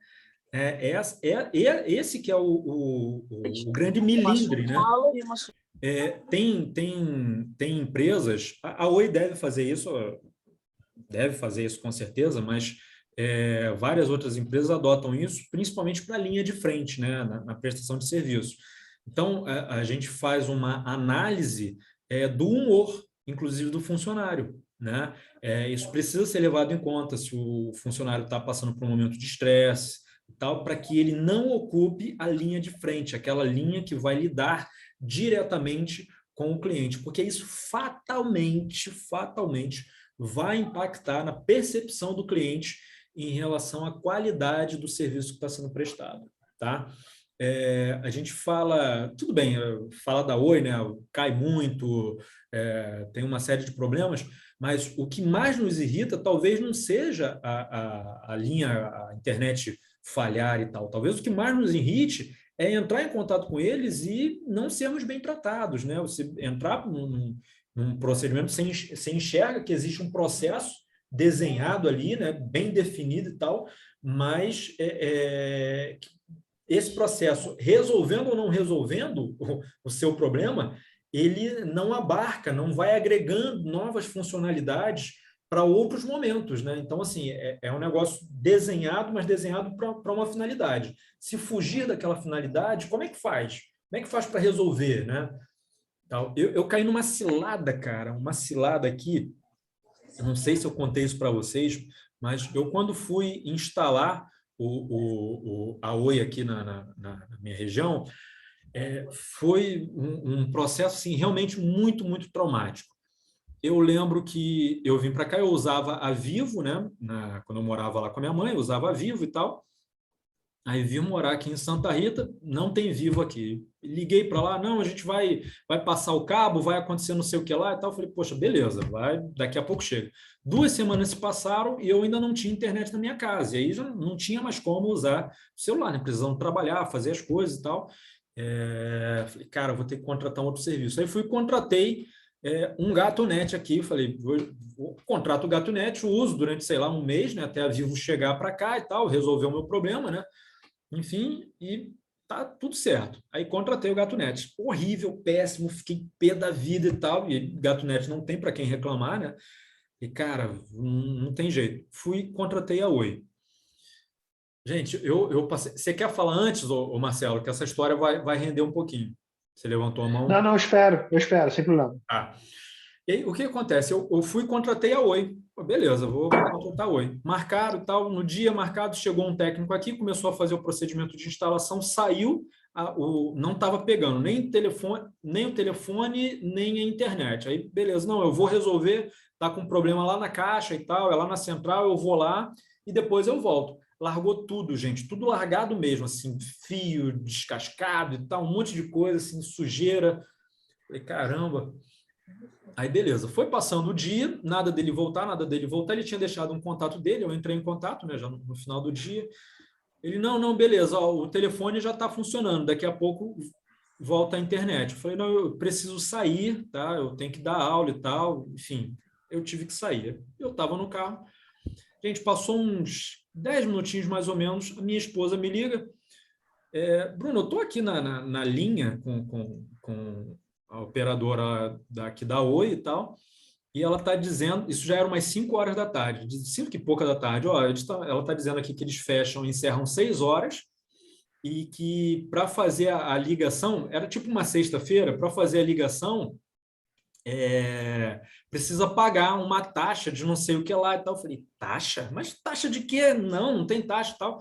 Esse que é o grande milindre, né? Tem empresas, a Oi deve fazer isso com certeza, mas várias outras empresas adotam isso, principalmente para a linha de frente, né, na prestação de serviço. Então, a gente faz uma análise do humor, inclusive do funcionário, né? Isso precisa ser levado em conta se o funcionário está passando por um momento de estresse, tal, para que ele não ocupe a linha de frente, aquela linha que vai lidar diretamente com o cliente, porque isso fatalmente vai impactar na percepção do cliente em relação à qualidade do serviço que está sendo prestado, tá? A gente fala, tudo bem, fala da Oi, né? Cai muito, tem uma série de problemas, mas o que mais nos irrita talvez não seja a linha, a internet falhar e tal. Talvez o que mais nos irrite é entrar em contato com eles e não sermos bem tratados, né? Você entrar num procedimento, você enxerga que existe um processo desenhado ali, né? Bem definido e tal, mas esse processo, resolvendo ou não resolvendo o seu problema, ele não abarca, não vai agregando novas funcionalidades para outros momentos, né? Então, assim, é um negócio desenhado, mas desenhado para uma finalidade. Se fugir daquela finalidade, como é que faz? Como é que faz para resolver, né? Eu caí numa cilada, cara, uma cilada aqui. Eu não sei se eu contei isso para vocês, mas eu, quando fui instalar a Oi aqui na minha região, foi um processo, assim, realmente muito, muito traumático. Eu lembro que eu vim para cá, eu usava a Vivo, né? Quando eu morava lá com a minha mãe, eu usava a Vivo e tal. Aí vim morar aqui em Santa Rita, não tem Vivo aqui. Liguei para lá, não, a gente vai passar o cabo, vai acontecer não sei o que lá e tal. Eu falei, poxa, beleza, daqui a pouco chega. 2 semanas se passaram e eu ainda não tinha internet na minha casa. E aí já não tinha mais como usar o celular, né? Precisando trabalhar, fazer as coisas e tal. Falei, cara, vou ter que contratar um outro serviço. Aí contratei um GatoNet aqui, falei, vou contrato o GatoNet, uso durante, sei lá, um mês, né, até a Vivo chegar para cá e tal, resolver o meu problema, né, enfim, e tá tudo certo. Aí contratei o GatoNet. Horrível, péssimo, fiquei pé da vida e tal. E GatoNet não tem para quem reclamar, né? E, cara, não tem jeito. Fui, contratei a Oi. Gente, eu passei. Você quer falar antes, ô Marcelo, que essa história vai render um pouquinho? Você levantou a mão? Não, não, eu espero, sem problema. Ah. E aí, o que acontece? Eu fui e contratei a Oi. Pô, beleza, vou contratar a Oi. Marcaram e tal. No dia marcado, chegou um técnico aqui, começou a fazer o procedimento de instalação, saiu, não estava pegando nem o telefone, nem a internet. Aí, beleza, não, eu vou resolver, tá com problema lá na caixa e tal, é lá na central, eu vou lá e depois eu volto. Largou tudo, gente, tudo largado mesmo, assim, fio descascado e tal, um monte de coisa, assim, sujeira. Falei, caramba. Aí, beleza, foi passando o dia, nada dele voltar, ele tinha deixado um contato dele, eu entrei em contato, né, já no final do dia. Ele, não, beleza, ó, o telefone já está funcionando, daqui a pouco volta a internet. Eu falei, não, eu preciso sair, tá? Eu tenho que dar aula e tal, enfim, eu tive que sair. Eu estava no carro, gente, passou uns 10 minutinhos mais ou menos, a minha esposa me liga, Bruno, eu estou aqui na linha com a operadora daqui da Oi e tal, e ela está dizendo, isso já era umas 5 horas da tarde, 5 e pouca da tarde, ó, ela está dizendo aqui que eles fecham, encerram 6 horas, e que para fazer a ligação, era tipo uma sexta-feira, para fazer a ligação, precisa pagar uma taxa de não sei o que lá e tal. Eu falei, taxa? Mas taxa de quê? Não tem taxa e tal.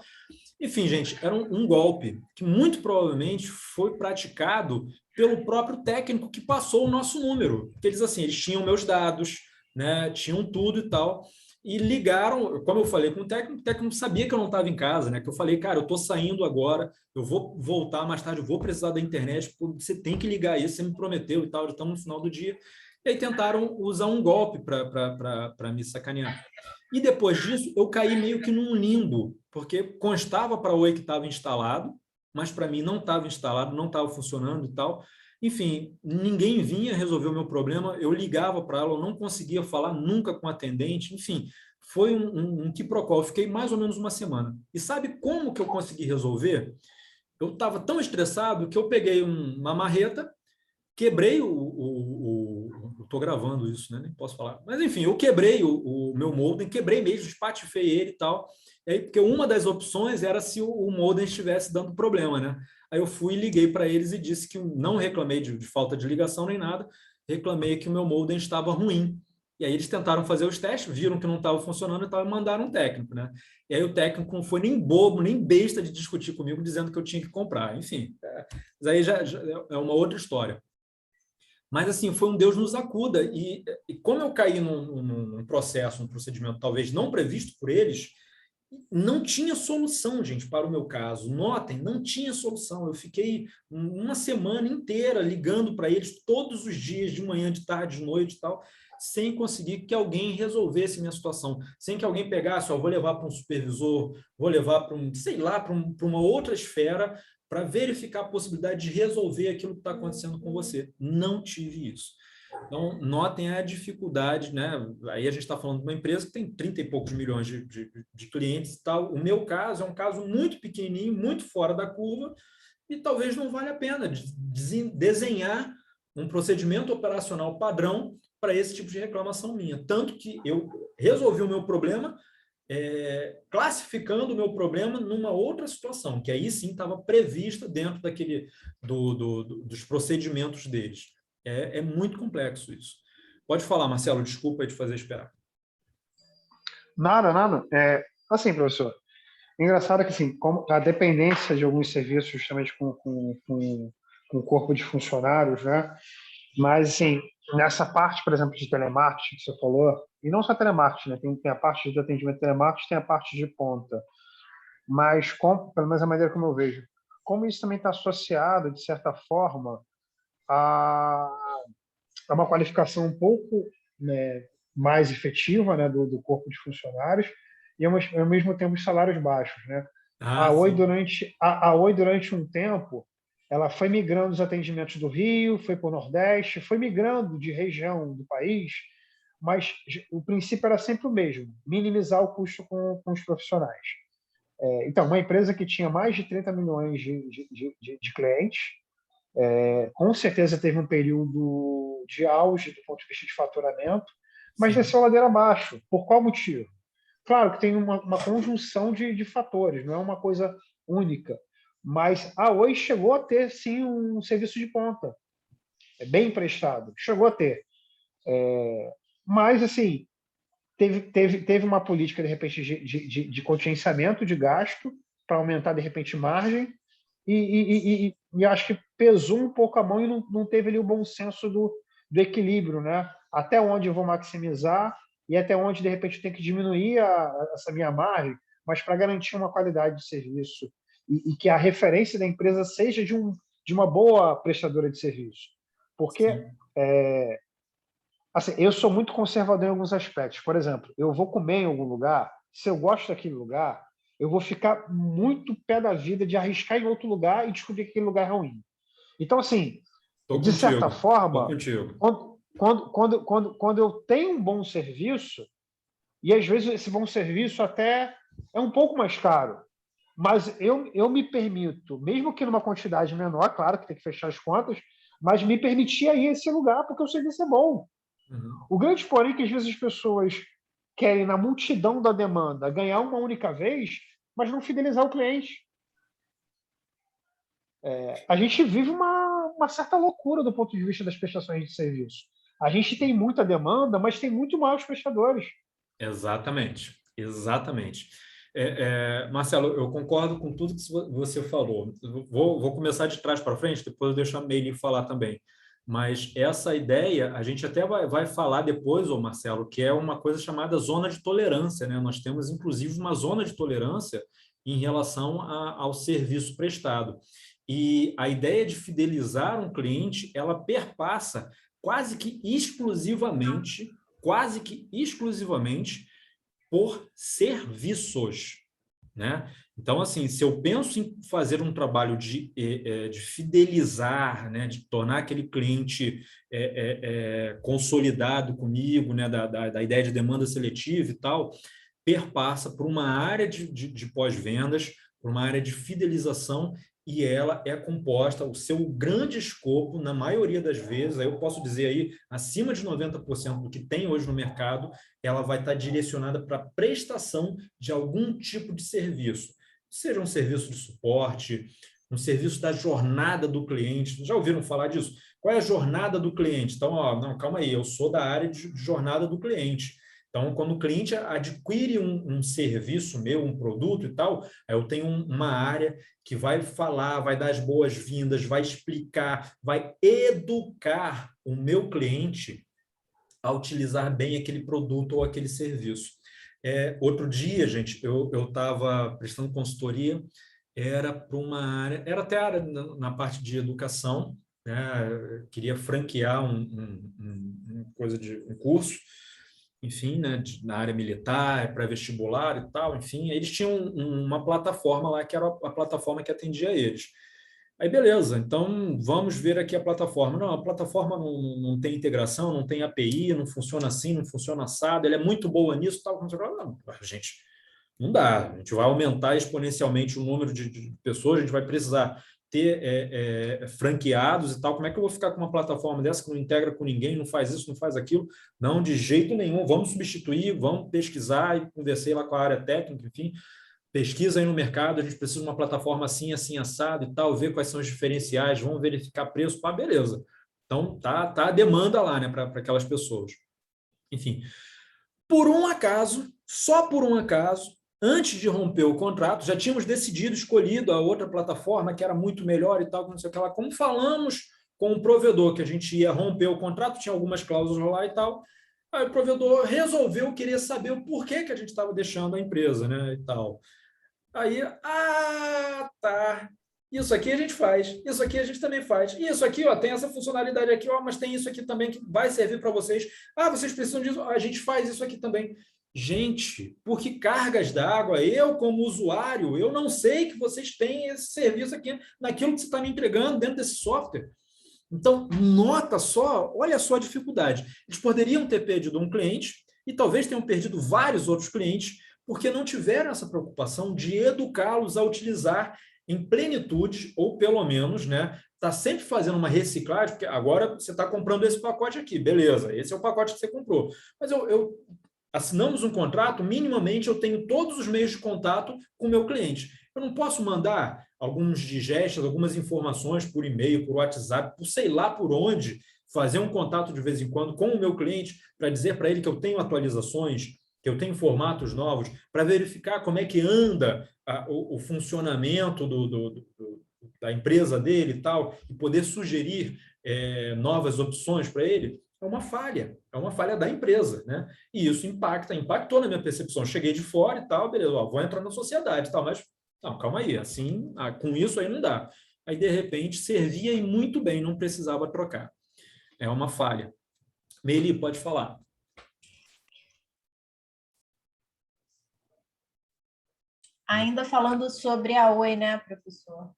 Enfim, gente, era um golpe que muito provavelmente foi praticado pelo próprio técnico que passou o nosso número. Porque eles tinham meus dados, né? Tinham tudo e tal. E ligaram, como eu falei com o técnico sabia que eu não estava em casa, né? Que eu falei, cara, eu estou saindo agora, eu vou voltar mais tarde, eu vou precisar da internet, você tem que ligar isso, você me prometeu e tal, já estamos no final do dia. E aí tentaram usar um golpe para me sacanear. E depois disso, eu caí meio que num limbo, porque constava para a Oi que estava instalado, mas para mim não estava instalado, não estava funcionando e tal. Enfim, ninguém vinha resolver o meu problema, eu ligava para ela, eu não conseguia falar nunca com a atendente, enfim, foi um quiprocó. Eu fiquei mais ou menos uma semana. E sabe como que eu consegui resolver? Eu estava tão estressado que eu peguei uma marreta, quebrei estou gravando isso, né? Nem posso falar. Mas, enfim, eu quebrei o meu modem, quebrei mesmo, espatifei ele e tal. E aí, porque uma das opções era se o modem estivesse dando problema, né? Aí eu fui e liguei para eles e disse que não reclamei de falta de ligação nem nada, reclamei que o meu modem estava ruim. E aí eles tentaram fazer os testes, viram que não estava funcionando e tal, e mandaram um técnico, né? E aí o técnico não foi nem bobo, nem besta de discutir comigo, dizendo que eu tinha que comprar. Enfim, mas aí já é uma outra história. Mas, assim, foi um Deus nos acuda. E como eu caí num processo, um procedimento talvez não previsto por eles, não tinha solução, gente, para o meu caso. Notem, não tinha solução. Eu fiquei uma semana inteira ligando para eles todos os dias, de manhã, de tarde, de noite e tal, sem conseguir que alguém resolvesse minha situação, sem que alguém pegasse, vou levar para um supervisor, vou levar para para uma outra esfera, para verificar a possibilidade de resolver aquilo que está acontecendo com você. Não tive isso. Então, notem a dificuldade, né? Aí a gente está falando de uma empresa que tem 30 e poucos milhões de clientes e tal. O meu caso é um caso muito pequenininho, muito fora da curva, e talvez não valha a pena desenhar um procedimento operacional padrão para esse tipo de reclamação minha. Tanto que eu resolvi o meu problema classificando o meu problema numa outra situação, que aí sim estava prevista dentro dos procedimentos deles. É muito complexo isso. Pode falar, Marcelo, desculpa aí te fazer esperar. Nada. Assim, professor, engraçado que assim, como a dependência de alguns serviços justamente com o corpo de funcionários, né? Mas, assim, nessa parte, por exemplo, de telemarketing que você falou, e não só telemarketing, né? Tem a parte de atendimento telemarketing, tem a parte de ponta. Mas, pelo menos a maneira como eu vejo, como isso também está associado, de certa forma, a uma qualificação um pouco, né, mais efetiva, né, do corpo de funcionários e, ao mesmo tempo, os salários baixos, né? A Oi, durante um tempo, ela foi migrando os atendimentos do Rio, foi para o Nordeste, foi migrando de região do país, mas o princípio era sempre o mesmo, minimizar o custo com os profissionais. Então, uma empresa que tinha mais de 30 milhões de clientes, com certeza teve um período de auge do ponto de vista de faturamento, mas desceu ladeira abaixo. Por qual motivo? Claro que tem uma conjunção de fatores, não é uma coisa única. Mas a Oi chegou a ter, sim, um serviço de ponta, bem emprestado. Chegou a ter. Mas, assim, teve uma política, de repente, de contingenciamento de gasto para aumentar, de repente, margem, e acho que pesou um pouco a mão e não teve ali o bom senso do equilíbrio, né? Até onde eu vou maximizar e até onde, de repente, eu tenho que diminuir essa minha margem, mas para garantir uma qualidade de serviço e que a referência da empresa seja de uma boa prestadora de serviço. Porque assim, eu sou muito conservador em alguns aspectos. Por exemplo, eu vou comer em algum lugar, se eu gosto daquele lugar, eu vou ficar muito pé da vida de arriscar em outro lugar e descobrir que aquele lugar é ruim. Então, assim, de certa forma, quando eu tenho um bom serviço, e às vezes esse bom serviço até é um pouco mais caro, mas eu me permito, mesmo que numa quantidade menor, claro que tem que fechar as contas, mas me permitir ir a esse lugar porque o serviço é bom. O grande porém é que às vezes as pessoas querem, na multidão da demanda, ganhar uma única vez, mas não fidelizar o cliente. A gente vive uma certa loucura do ponto de vista das prestações de serviço. A gente tem muita demanda, mas tem muito maus prestadores. Exatamente. Marcelo, eu concordo com tudo que você falou. Vou começar de trás para frente, depois eu deixo a Meili falar também. Mas essa ideia, a gente até vai falar depois, Marcelo, que é uma coisa chamada zona de tolerância, né? Nós temos, inclusive, uma zona de tolerância em relação ao serviço prestado. E a ideia de fidelizar um cliente, ela perpassa quase que exclusivamente por serviços, né? Então, assim, se eu penso em fazer um trabalho de fidelizar, né, de tornar aquele cliente consolidado comigo, né, da ideia de demanda seletiva e tal, perpassa por uma área de pós-vendas, por uma área de fidelização, e ela é composta, o seu grande escopo, na maioria das vezes, aí eu posso dizer aí, acima de 90% do que tem hoje no mercado, ela vai estar direcionada para a prestação de algum tipo de serviço. Seja um serviço de suporte, um serviço da jornada do cliente. Já ouviram falar disso? Qual é a jornada do cliente? Então, não, calma aí, eu sou da área de jornada do cliente. Então, quando o cliente adquire um serviço meu, um produto e tal, eu tenho uma área que vai falar, vai dar as boas-vindas, vai explicar, vai educar o meu cliente a utilizar bem aquele produto ou aquele serviço. Outro dia, gente, eu estava prestando consultoria, era para uma área, era até área na parte de educação, né? Queria franquear um curso, enfim, né, na área militar, pré-vestibular e tal, enfim, eles tinham uma plataforma lá que era a plataforma que atendia eles. Aí, beleza, então vamos ver aqui a plataforma. Não, a plataforma não tem integração, não tem API, não funciona assim, não funciona assado, ela é muito boa nisso, tal. Não, gente, não dá. A gente vai aumentar exponencialmente o número de pessoas, a gente vai precisar ter franqueados e tal. Como é que eu vou ficar com uma plataforma dessa que não integra com ninguém, não faz isso, não faz aquilo? Não, de jeito nenhum. Vamos substituir, vamos pesquisar e conversei lá com a área técnica, enfim. Pesquisa aí no mercado, a gente precisa de uma plataforma assim, assim, assado e tal, ver quais são os diferenciais, vamos verificar preço, beleza. Então, tá a demanda lá, né, para aquelas pessoas. Enfim, por um acaso, só por um acaso, antes de romper o contrato, já tínhamos decidido, escolhido a outra plataforma que era muito melhor e tal, não sei o que lá. Como falamos com o provedor que a gente ia romper o contrato, tinha algumas cláusulas lá e tal, aí o provedor resolveu querer saber o porquê que a gente estava deixando a empresa, né, e tal. Aí, tá, isso aqui a gente faz, isso aqui a gente também faz, isso aqui, tem essa funcionalidade aqui, mas tem isso aqui também que vai servir para vocês. Vocês precisam disso, a gente faz isso aqui também. Gente, por que cargas d'água? Eu, como usuário, eu não sei que vocês têm esse serviço aqui, naquilo que você está me entregando dentro desse software. Então, nota só, olha só a dificuldade. Eles poderiam ter perdido um cliente e talvez tenham perdido vários outros clientes, porque não tiveram essa preocupação de educá-los a utilizar em plenitude, ou pelo menos, né, está sempre fazendo uma reciclagem, porque agora você está comprando esse pacote aqui, beleza, esse é o pacote que você comprou. Mas assinamos um contrato, minimamente eu tenho todos os meios de contato com o meu cliente. Eu não posso mandar alguns digestos, algumas informações por e-mail, por WhatsApp, por sei lá por onde, fazer um contato de vez em quando com o meu cliente para dizer para ele que eu tenho atualizações, que eu tenho formatos novos, para verificar como é que anda o funcionamento da empresa dele e tal, e poder sugerir novas opções para ele. É uma falha da empresa, né? E isso impactou na minha percepção. Cheguei de fora e tal, beleza, vou entrar na sociedade e tal, mas não, calma aí, assim, com isso aí não dá. Aí, de repente, servia e muito bem, não precisava trocar. É uma falha. Meili, pode falar. Ainda falando sobre a Oi, né, professor?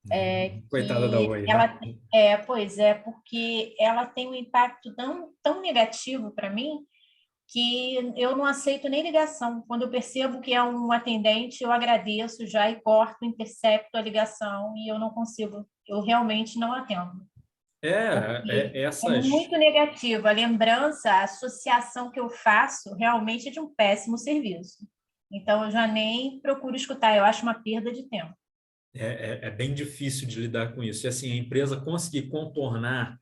Coitada da Oi, ela, né? Pois é, porque ela tem um impacto tão negativo para mim que eu não aceito nem ligação. Quando eu percebo que é um atendente, eu agradeço já e corto, intercepto a ligação e eu não consigo, eu realmente não atendo. Essas... É muito negativo. A lembrança, a associação que eu faço realmente é de um péssimo serviço. Então, eu já nem procuro escutar, eu acho uma perda de tempo. É bem difícil de lidar com isso. E assim, a empresa conseguir contornar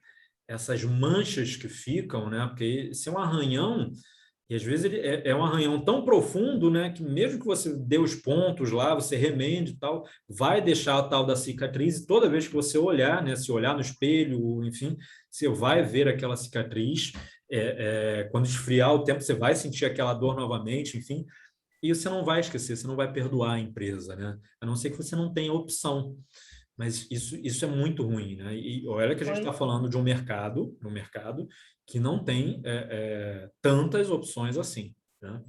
essas manchas que ficam, né? Porque se é um arranhão, e às vezes ele é um arranhão tão profundo, né? Que mesmo que você dê os pontos lá, você remende e tal, vai deixar a tal da cicatriz, e toda vez que você olhar, né? Se olhar no espelho, enfim, você vai ver aquela cicatriz. Quando esfriar o tempo, você vai sentir aquela dor novamente, enfim. E você não vai esquecer, você não vai perdoar a empresa, né? A não ser que você não tenha opção. Mas isso é muito ruim, né? E olha que a gente está falando de um mercado que não tem tantas opções assim, né?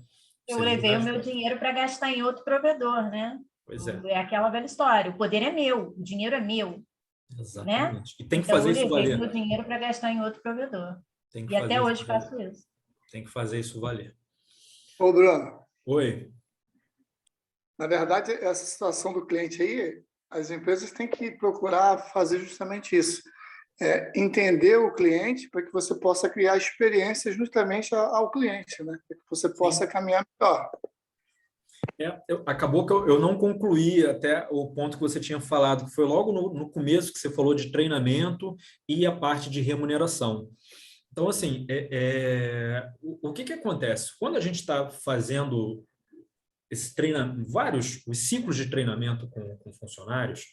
Eu levei o meu dinheiro para gastar em outro provedor, né? Pois é. É aquela velha história. O poder é meu, o dinheiro é meu. Exatamente. Né? E tem que fazer isso valer. Eu levei o meu dinheiro para gastar em outro provedor. E até hoje faço isso. Tem que fazer isso valer. Ô, Bruno. Oi. Na verdade, essa situação do cliente aí, as empresas têm que procurar fazer justamente isso. Entender o cliente para que você possa criar experiências justamente ao cliente, né? Para que você possa caminhar melhor. Acabou que eu não concluí até o ponto que você tinha falado, que foi logo no começo que você falou de treinamento e a parte de remuneração. Então, assim, o que acontece? Quando a gente está fazendo os ciclos de treinamento com funcionários,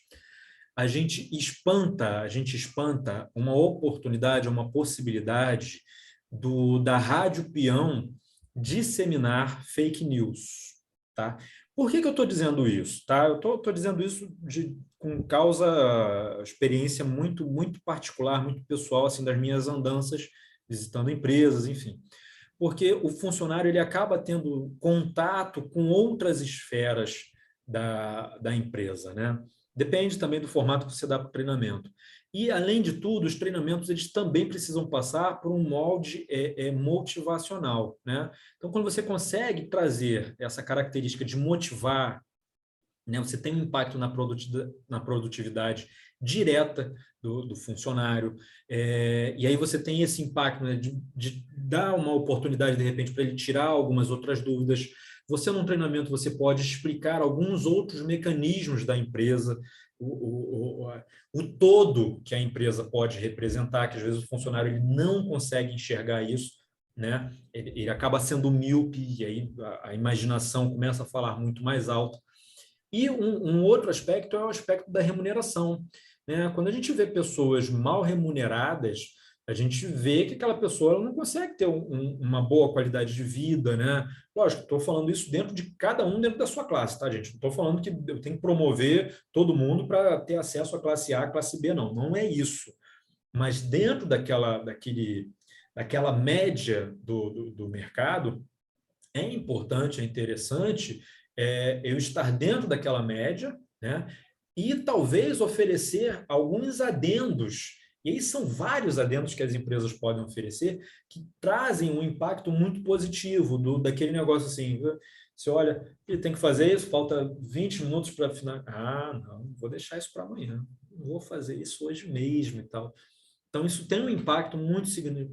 a gente espanta uma oportunidade, uma possibilidade da Rádio Peão disseminar fake news. Tá? Por que eu estou dizendo isso? Tá? Eu estou dizendo isso com experiência muito, muito particular, muito pessoal, assim, das minhas andanças, visitando empresas, enfim. Porque o funcionário ele acaba tendo contato com outras esferas da empresa, né? Depende também do formato que você dá para o treinamento. E, além de tudo, os treinamentos eles também precisam passar por um molde motivacional, né? Então, quando você consegue trazer essa característica de motivar, né, você tem um impacto na produtividade direta do funcionário, e aí você tem esse impacto, né, de dar uma oportunidade, de repente, para ele tirar algumas outras dúvidas. Você, num treinamento, você pode explicar alguns outros mecanismos da empresa, o todo que a empresa pode representar, que às vezes o funcionário ele não consegue enxergar isso, né? Ele acaba sendo míope, e aí a imaginação começa a falar muito mais alto. E um outro aspecto é o aspecto da remuneração, né? Quando a gente vê pessoas mal remuneradas, a gente vê que aquela pessoa ela não consegue ter uma boa qualidade de vida, né? Lógico, estou falando isso dentro de cada um dentro da sua classe, tá, gente? Não estou falando que eu tenho que promover todo mundo para ter acesso à classe A, classe B, não. Não é isso. Mas dentro daquela média do mercado, é importante, é interessante eu estar dentro daquela média, né? E talvez oferecer alguns adendos. E aí são vários adendos que as empresas podem oferecer que trazem um impacto muito positivo daquele negócio assim. Você olha, ele tem que fazer isso, falta 20 minutos para finalizar. Ah, não, vou deixar isso para amanhã. Não vou fazer isso hoje mesmo e tal. Então, isso tem um impacto muito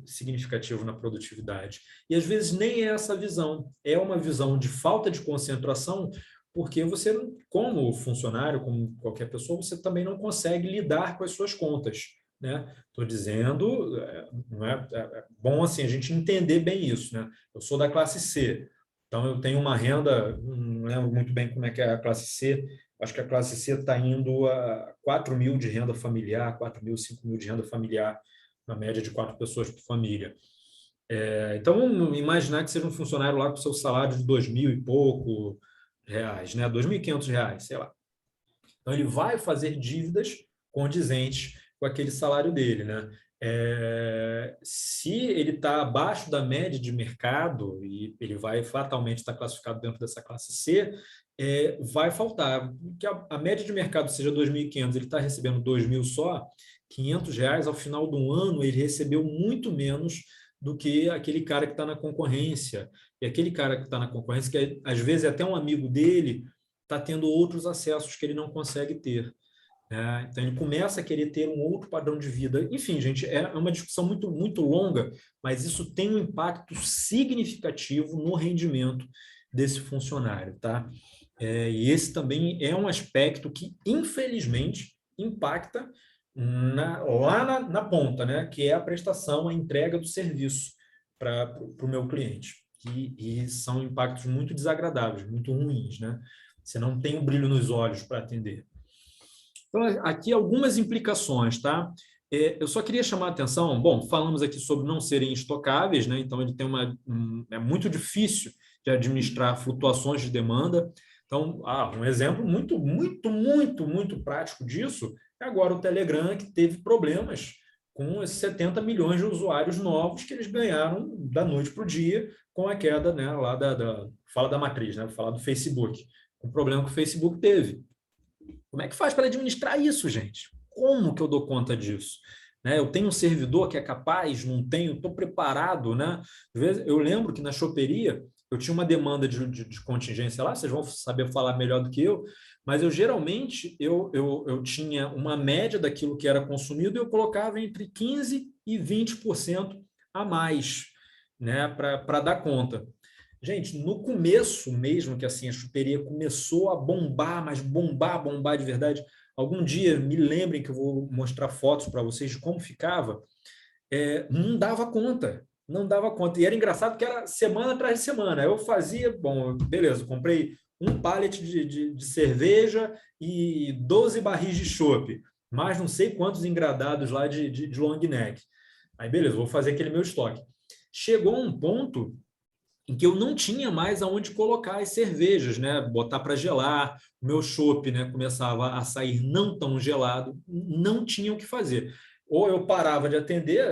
significativo na produtividade. E, às vezes, nem é essa visão. É uma visão de falta de concentração, porque você, como funcionário, como qualquer pessoa, você também não consegue lidar com as suas contas. Estou dizendo, não é bom assim, a gente entender bem isso. Eu sou da classe C, então eu tenho uma renda, não lembro muito bem como é que é a classe C, acho que a classe C está indo a 4 mil de renda familiar, 4 mil, 5 mil de renda familiar, na média de 4 pessoas por família. Então, vamos imaginar que seja um funcionário lá com seu salário de 2 mil e pouco reais, né? 2.500 reais, sei lá. Então, ele vai fazer dívidas condizentes com aquele salário dele, né? Se ele está abaixo da média de mercado, e ele vai fatalmente estar classificado dentro dessa classe C, vai faltar. Que a média de mercado seja 2.500, ele está recebendo 2 mil só, 500 reais, ao final do ano, ele recebeu muito menos do que aquele cara que está na concorrência. E aquele cara que está na concorrência, que às vezes é até um amigo dele, está tendo outros acessos que ele não consegue ter. Então, ele começa a querer ter um outro padrão de vida. Enfim, gente, é uma discussão muito, muito longa, mas isso tem um impacto significativo no rendimento desse funcionário. Tá? E esse também é um aspecto que, infelizmente, impacta lá na ponta, né? Que é a prestação, a entrega do serviço para o meu cliente. E são impactos muito desagradáveis, muito ruins. Né? Você não tem um brilho nos olhos para atender. Então, aqui algumas implicações, tá? Eu só queria chamar a atenção, bom, falamos aqui sobre não serem estocáveis, né? Então, ele tem é muito difícil de administrar flutuações de demanda. Então, um exemplo muito, muito, muito, muito prático disso é agora o Telegram, que teve problemas com esses 70 milhões de usuários novos que eles ganharam da noite para o dia com a queda, né, lá fala da matriz, né? Fala do Facebook, o problema que o Facebook teve. Como é que faz para administrar isso, gente? Como que eu dou conta disso? Eu tenho um servidor que é capaz, não tenho, estou preparado. Né? Eu lembro que na choperia eu tinha uma demanda de contingência lá, vocês vão saber falar melhor do que eu, mas geralmente eu tinha uma média daquilo que era consumido e eu colocava entre 15% e 20% a mais, né, para dar conta. Gente, no começo mesmo, que assim, a choperia começou a bombar, mas bombar de verdade. Algum dia, me lembrem que eu vou mostrar fotos para vocês de como ficava. Não dava conta. E era engraçado que era semana atrás de semana. Eu fazia, bom, beleza, comprei um pallet de cerveja e 12 barris de chopp, mais não sei quantos engradados lá de long neck. Aí, beleza, vou fazer aquele meu estoque. Chegou um ponto em que eu não tinha mais aonde colocar as cervejas, né? Botar para gelar, o meu chopp, né, começava a sair não tão gelado, não tinha o que fazer. Ou eu parava de atender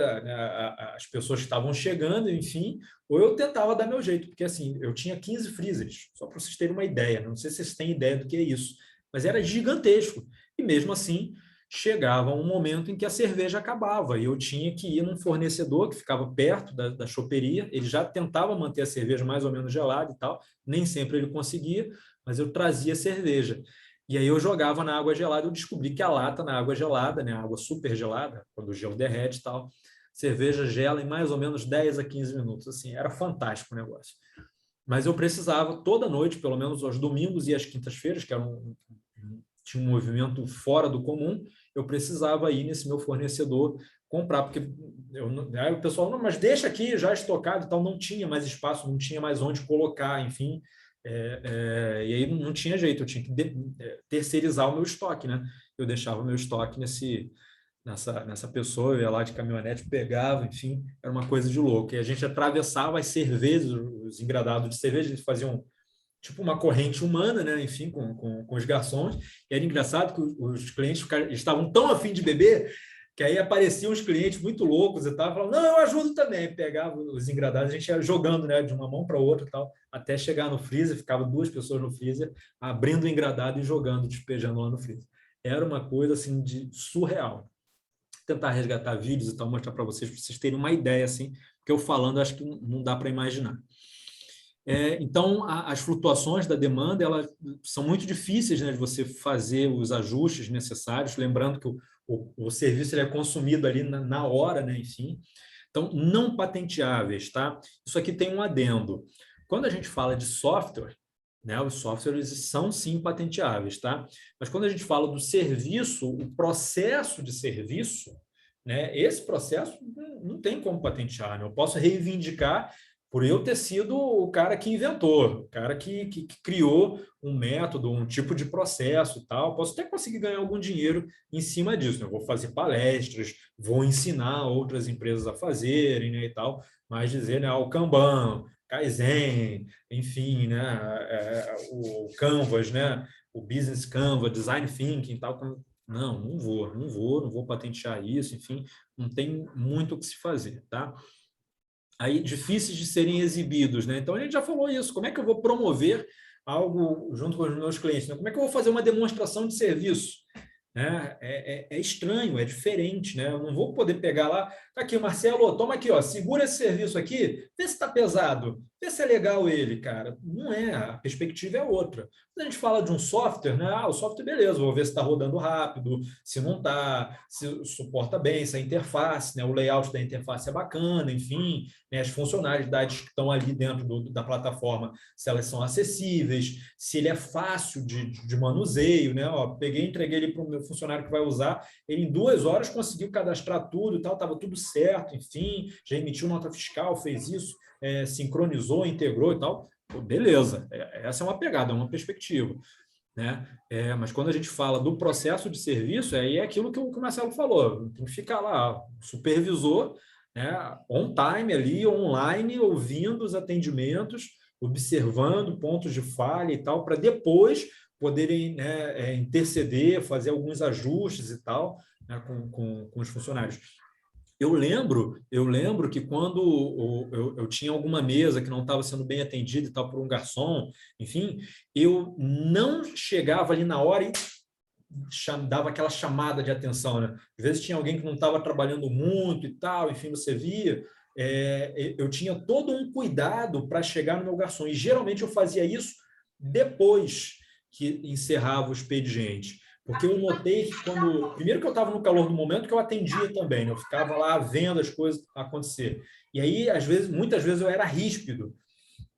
as pessoas que estavam chegando, enfim, ou eu tentava dar meu jeito, porque assim, eu tinha 15 freezers, só para vocês terem uma ideia, não sei se vocês têm ideia do que é isso, mas era gigantesco. E mesmo assim, chegava um momento em que a cerveja acabava e eu tinha que ir num fornecedor que ficava perto da choperia. Ele já tentava manter a cerveja mais ou menos gelada e tal, nem sempre ele conseguia, mas eu trazia cerveja. E aí eu jogava na água gelada, eu descobri que a lata na água gelada, né, água super gelada, quando o gelo derrete e tal, cerveja gela em mais ou menos 10 a 15 minutos. Assim, era fantástico o negócio. Mas eu precisava toda noite, pelo menos aos domingos e às quintas-feiras, que tinha um movimento fora do comum, eu precisava ir nesse meu fornecedor comprar, porque aí o pessoal, não, mas deixa aqui já estocado, então não tinha mais espaço, não tinha mais onde colocar, enfim, e aí não tinha jeito, eu tinha que terceirizar o meu estoque, né? Eu deixava o meu estoque nessa pessoa, eu ia lá de caminhonete, pegava, enfim, era uma coisa de louco. E a gente atravessava as cervejas, os engradados de cerveja, eles faziam tipo uma corrente humana, né? Enfim, com os garçons. E era engraçado que os clientes estavam tão afim de beber que aí apareciam os clientes muito loucos e tal, falavam, não, eu ajudo também. Pegava os engradados, a gente ia jogando, né, de uma mão para outra e tal, até chegar no freezer, ficava 2 pessoas no freezer, abrindo o engradado e jogando, despejando lá no freezer. Era uma coisa assim de surreal. Vou tentar resgatar vídeos e tal, mostrar para vocês terem uma ideia, assim, porque eu falando acho que não dá para imaginar. Então, as flutuações da demanda elas são muito difíceis, né, de você fazer os ajustes necessários, lembrando que o serviço ele é consumido ali na hora, né, enfim. Então, não patenteáveis, tá? Isso aqui tem um adendo. Quando a gente fala de software, né, os softwares são sim patenteáveis, tá? Mas quando a gente fala do serviço, o processo de serviço, né, esse processo não tem como patentear, né? Eu posso reivindicar por eu ter sido o cara que inventou, o cara que criou um método, um tipo de processo e tal. Posso até conseguir ganhar algum dinheiro em cima disso, né? Eu vou fazer palestras, vou ensinar outras empresas a fazerem, né, e tal, mas dizer, né, o Kanban, Kaizen, enfim, né, o Canvas, né, o Business Canvas, Design Thinking e tal. Não vou patentear isso, enfim, não tem muito o que se fazer, tá? Aí, difíceis de serem exibidos, né? Então, a gente já falou isso. Como é que eu vou promover algo junto com os meus clientes, né? Como é que eu vou fazer uma demonstração de serviço? Né? É estranho, é diferente, né? Eu não vou poder pegar lá, tá aqui, Marcelo, toma aqui, ó, segura esse serviço aqui, vê se está pesado, vê se é legal ele, cara. Não é, a perspectiva é outra. Quando a gente fala de um software, né? O software, beleza, vou ver se está rodando rápido, se não está, se suporta bem, se a interface, né? O layout da interface é bacana, enfim, né? As funcionalidades que estão ali dentro da plataforma, se elas são acessíveis, se ele é fácil de manuseio, né? Ó, peguei e entreguei ele para o meu funcionário que vai usar, ele em 2 horas conseguiu cadastrar tudo e tal, estava tudo certo, enfim, já emitiu nota fiscal, fez isso, sincronizou, integrou e tal. Pô, beleza, essa é uma pegada, é uma perspectiva, né? Mas quando a gente fala do processo de serviço, aí é aquilo que o Marcelo falou, tem que ficar lá, supervisor, né, on time ali, online, ouvindo os atendimentos, observando pontos de falha e tal, para depois poderem, né, interceder, fazer alguns ajustes e tal, né, com os funcionários. Eu lembro que quando eu tinha alguma mesa que não estava sendo bem atendida e tal por um garçom, enfim, eu não chegava ali na hora e dava aquela chamada de atenção, né? Às vezes tinha alguém que não estava trabalhando muito e tal, enfim, você via. Eu tinha todo um cuidado para chegar no meu garçom, e geralmente eu fazia isso depois que encerrava o expediente, porque eu notei que primeiro que eu estava no calor do momento, que eu atendia também, né? Eu ficava lá vendo as coisas acontecer, e aí, muitas vezes eu era ríspido,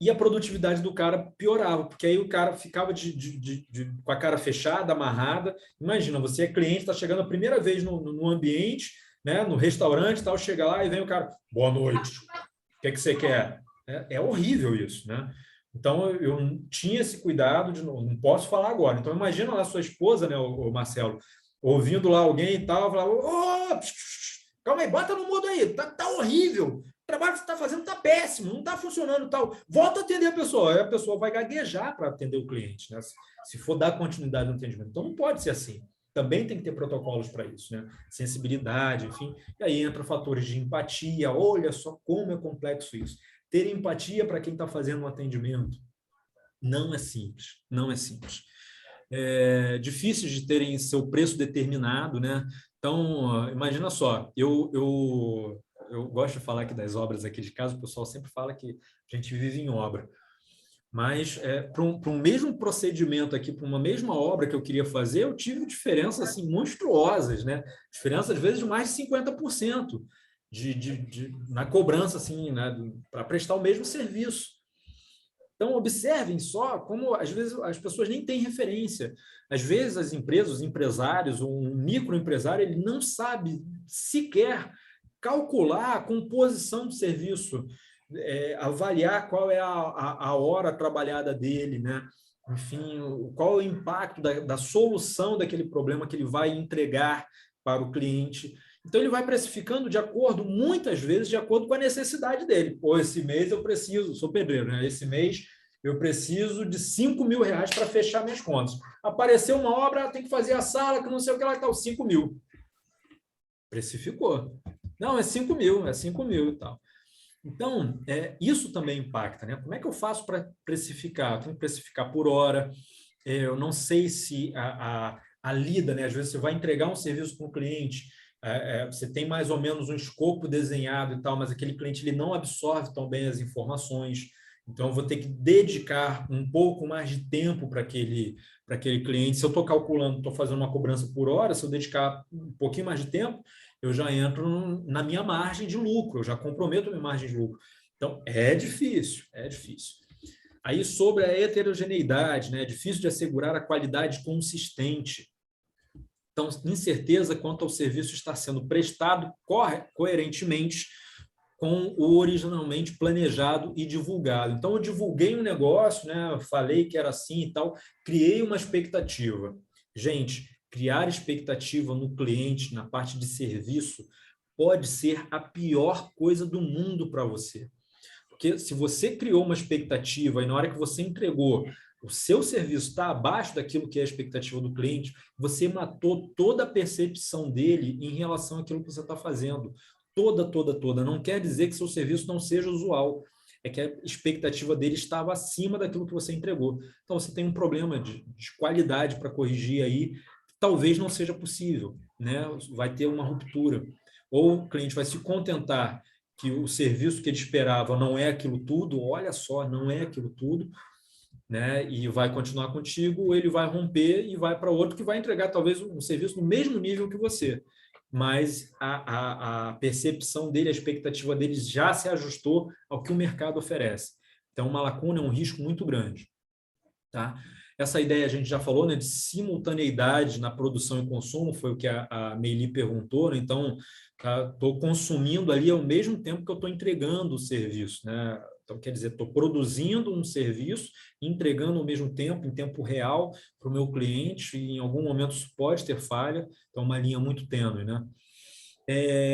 e a produtividade do cara piorava, porque aí o cara ficava com a cara fechada, amarrada. Imagina, você é cliente, está chegando a primeira vez no ambiente, né, no restaurante, tal, chega lá e vem o cara, boa noite, o que você quer? É horrível isso, né? Então, eu tinha esse cuidado, não posso falar agora. Então, imagina lá a sua esposa, né, o Marcelo, ouvindo lá alguém e tal, falava, calma aí, bota no mudo aí, tá horrível. O trabalho que você está fazendo está péssimo, não está funcionando tal. Volta a atender a pessoa. Aí a pessoa vai gaguejar para atender o cliente, né? Se for dar continuidade no atendimento. Então, não pode ser assim. Também tem que ter protocolos para isso, né? Sensibilidade, enfim. E aí entra fatores de empatia. Olha só como é complexo isso. Ter empatia para quem está fazendo um atendimento não é simples. Não é simples. É difícil de terem seu preço determinado, né? Então, imagina só, eu gosto de falar aqui das obras aqui de casa, o pessoal sempre fala que a gente vive em obra. Mas para um mesmo procedimento aqui, para uma mesma obra que eu queria fazer, eu tive diferenças assim, monstruosas, né? Diferença, às vezes, de mais de 50% na cobrança, assim, né? Para prestar o mesmo serviço. Então, observem só como, às vezes, as pessoas nem têm referência. Às vezes, as empresas, os empresários, um microempresário, ele não sabe sequer calcular a composição do serviço, avaliar qual é a hora trabalhada dele, né? Enfim, qual é o impacto da solução daquele problema que ele vai entregar para o cliente. Então, ele vai precificando de acordo, muitas vezes, de acordo com a necessidade dele. Pô, esse mês eu preciso, sou pedreiro, né? Esse mês eu preciso de R$5.000 para fechar minhas contas. Apareceu uma obra, tem que fazer a sala, que não sei o que lá, tal, 5.000. Precificou. Não, é 5.000 e tal. Então, isso também impacta, né? Como é que eu faço para precificar? Eu tenho que precificar por hora. Eu não sei se a lida, né? Às vezes você vai entregar um serviço para o cliente, você tem mais ou menos um escopo desenhado e tal, mas aquele cliente ele não absorve tão bem as informações. Então, eu vou ter que dedicar um pouco mais de tempo para aquele cliente. Se eu estou calculando, estou fazendo uma cobrança por hora, se eu dedicar um pouquinho mais de tempo, eu já entro na minha margem de lucro, eu já comprometo a minha margem de lucro. Então, é difícil, é difícil. Aí, sobre a heterogeneidade, né? É difícil de assegurar a qualidade consistente. Então, incerteza quanto ao serviço estar sendo prestado coerentemente com o originalmente planejado e divulgado. Então, eu divulguei um negócio, né? Eu falei que era assim e tal, criei uma expectativa. Gente, criar expectativa no cliente, na parte de serviço, pode ser a pior coisa do mundo para você. Porque se você criou uma expectativa e na hora que você entregou, o seu serviço está abaixo daquilo que é a expectativa do cliente, você matou toda a percepção dele em relação àquilo que você está fazendo. Toda. Não quer dizer que seu serviço não seja usual. É que a expectativa dele estava acima daquilo que você entregou. Então, você tem um problema de qualidade para corrigir aí. Talvez não seja possível, né? Vai ter uma ruptura. Ou o cliente vai se contentar que o serviço que ele esperava não é aquilo tudo, olha só, não é aquilo tudo, né? E vai continuar contigo, ou ele vai romper e vai para outro que vai entregar talvez um serviço no mesmo nível que você. Mas a percepção dele, a expectativa dele já se ajustou ao que o mercado oferece. Então, uma lacuna é um risco muito grande. Tá? Essa ideia a gente já falou, né, de simultaneidade na produção e consumo, foi o que a Meili perguntou, né? Então, estou consumindo ali ao mesmo tempo que eu estou entregando o serviço, né? Então, quer dizer, estou produzindo um serviço, entregando ao mesmo tempo, em tempo real, para o meu cliente, e em algum momento isso pode ter falha, então uma linha muito tênue, né?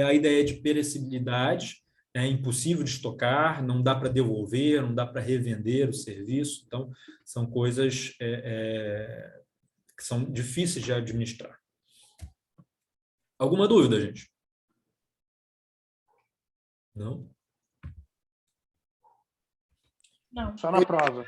A ideia de perecibilidade, é impossível de estocar, não dá para devolver, não dá para revender o serviço, então são coisas que são difíceis de administrar. Alguma dúvida, gente? Não? Não. Só na prova.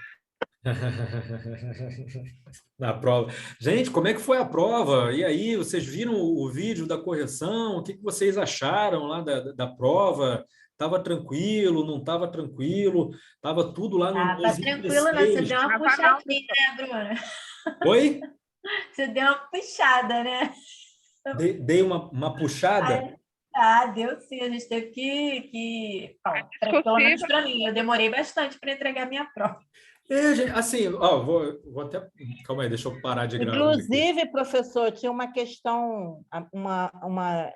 Na prova. Gente, como é que foi a prova? E aí, vocês viram o vídeo da correção? O que vocês acharam lá da prova? Estava tranquilo, não estava tranquilo? Estava tudo lá no... Tá tranquilo, né? Você deu uma puxadinha, né, Bruna? Oi? Você deu uma puxada, né? Dei uma puxada? Deu sim. A gente teve que pelo menos para mim, eu demorei bastante para entregar minha prova. Gente, assim, vou até... Calma aí, deixa eu parar de gravar. Inclusive, professor, tinha uma questão, uma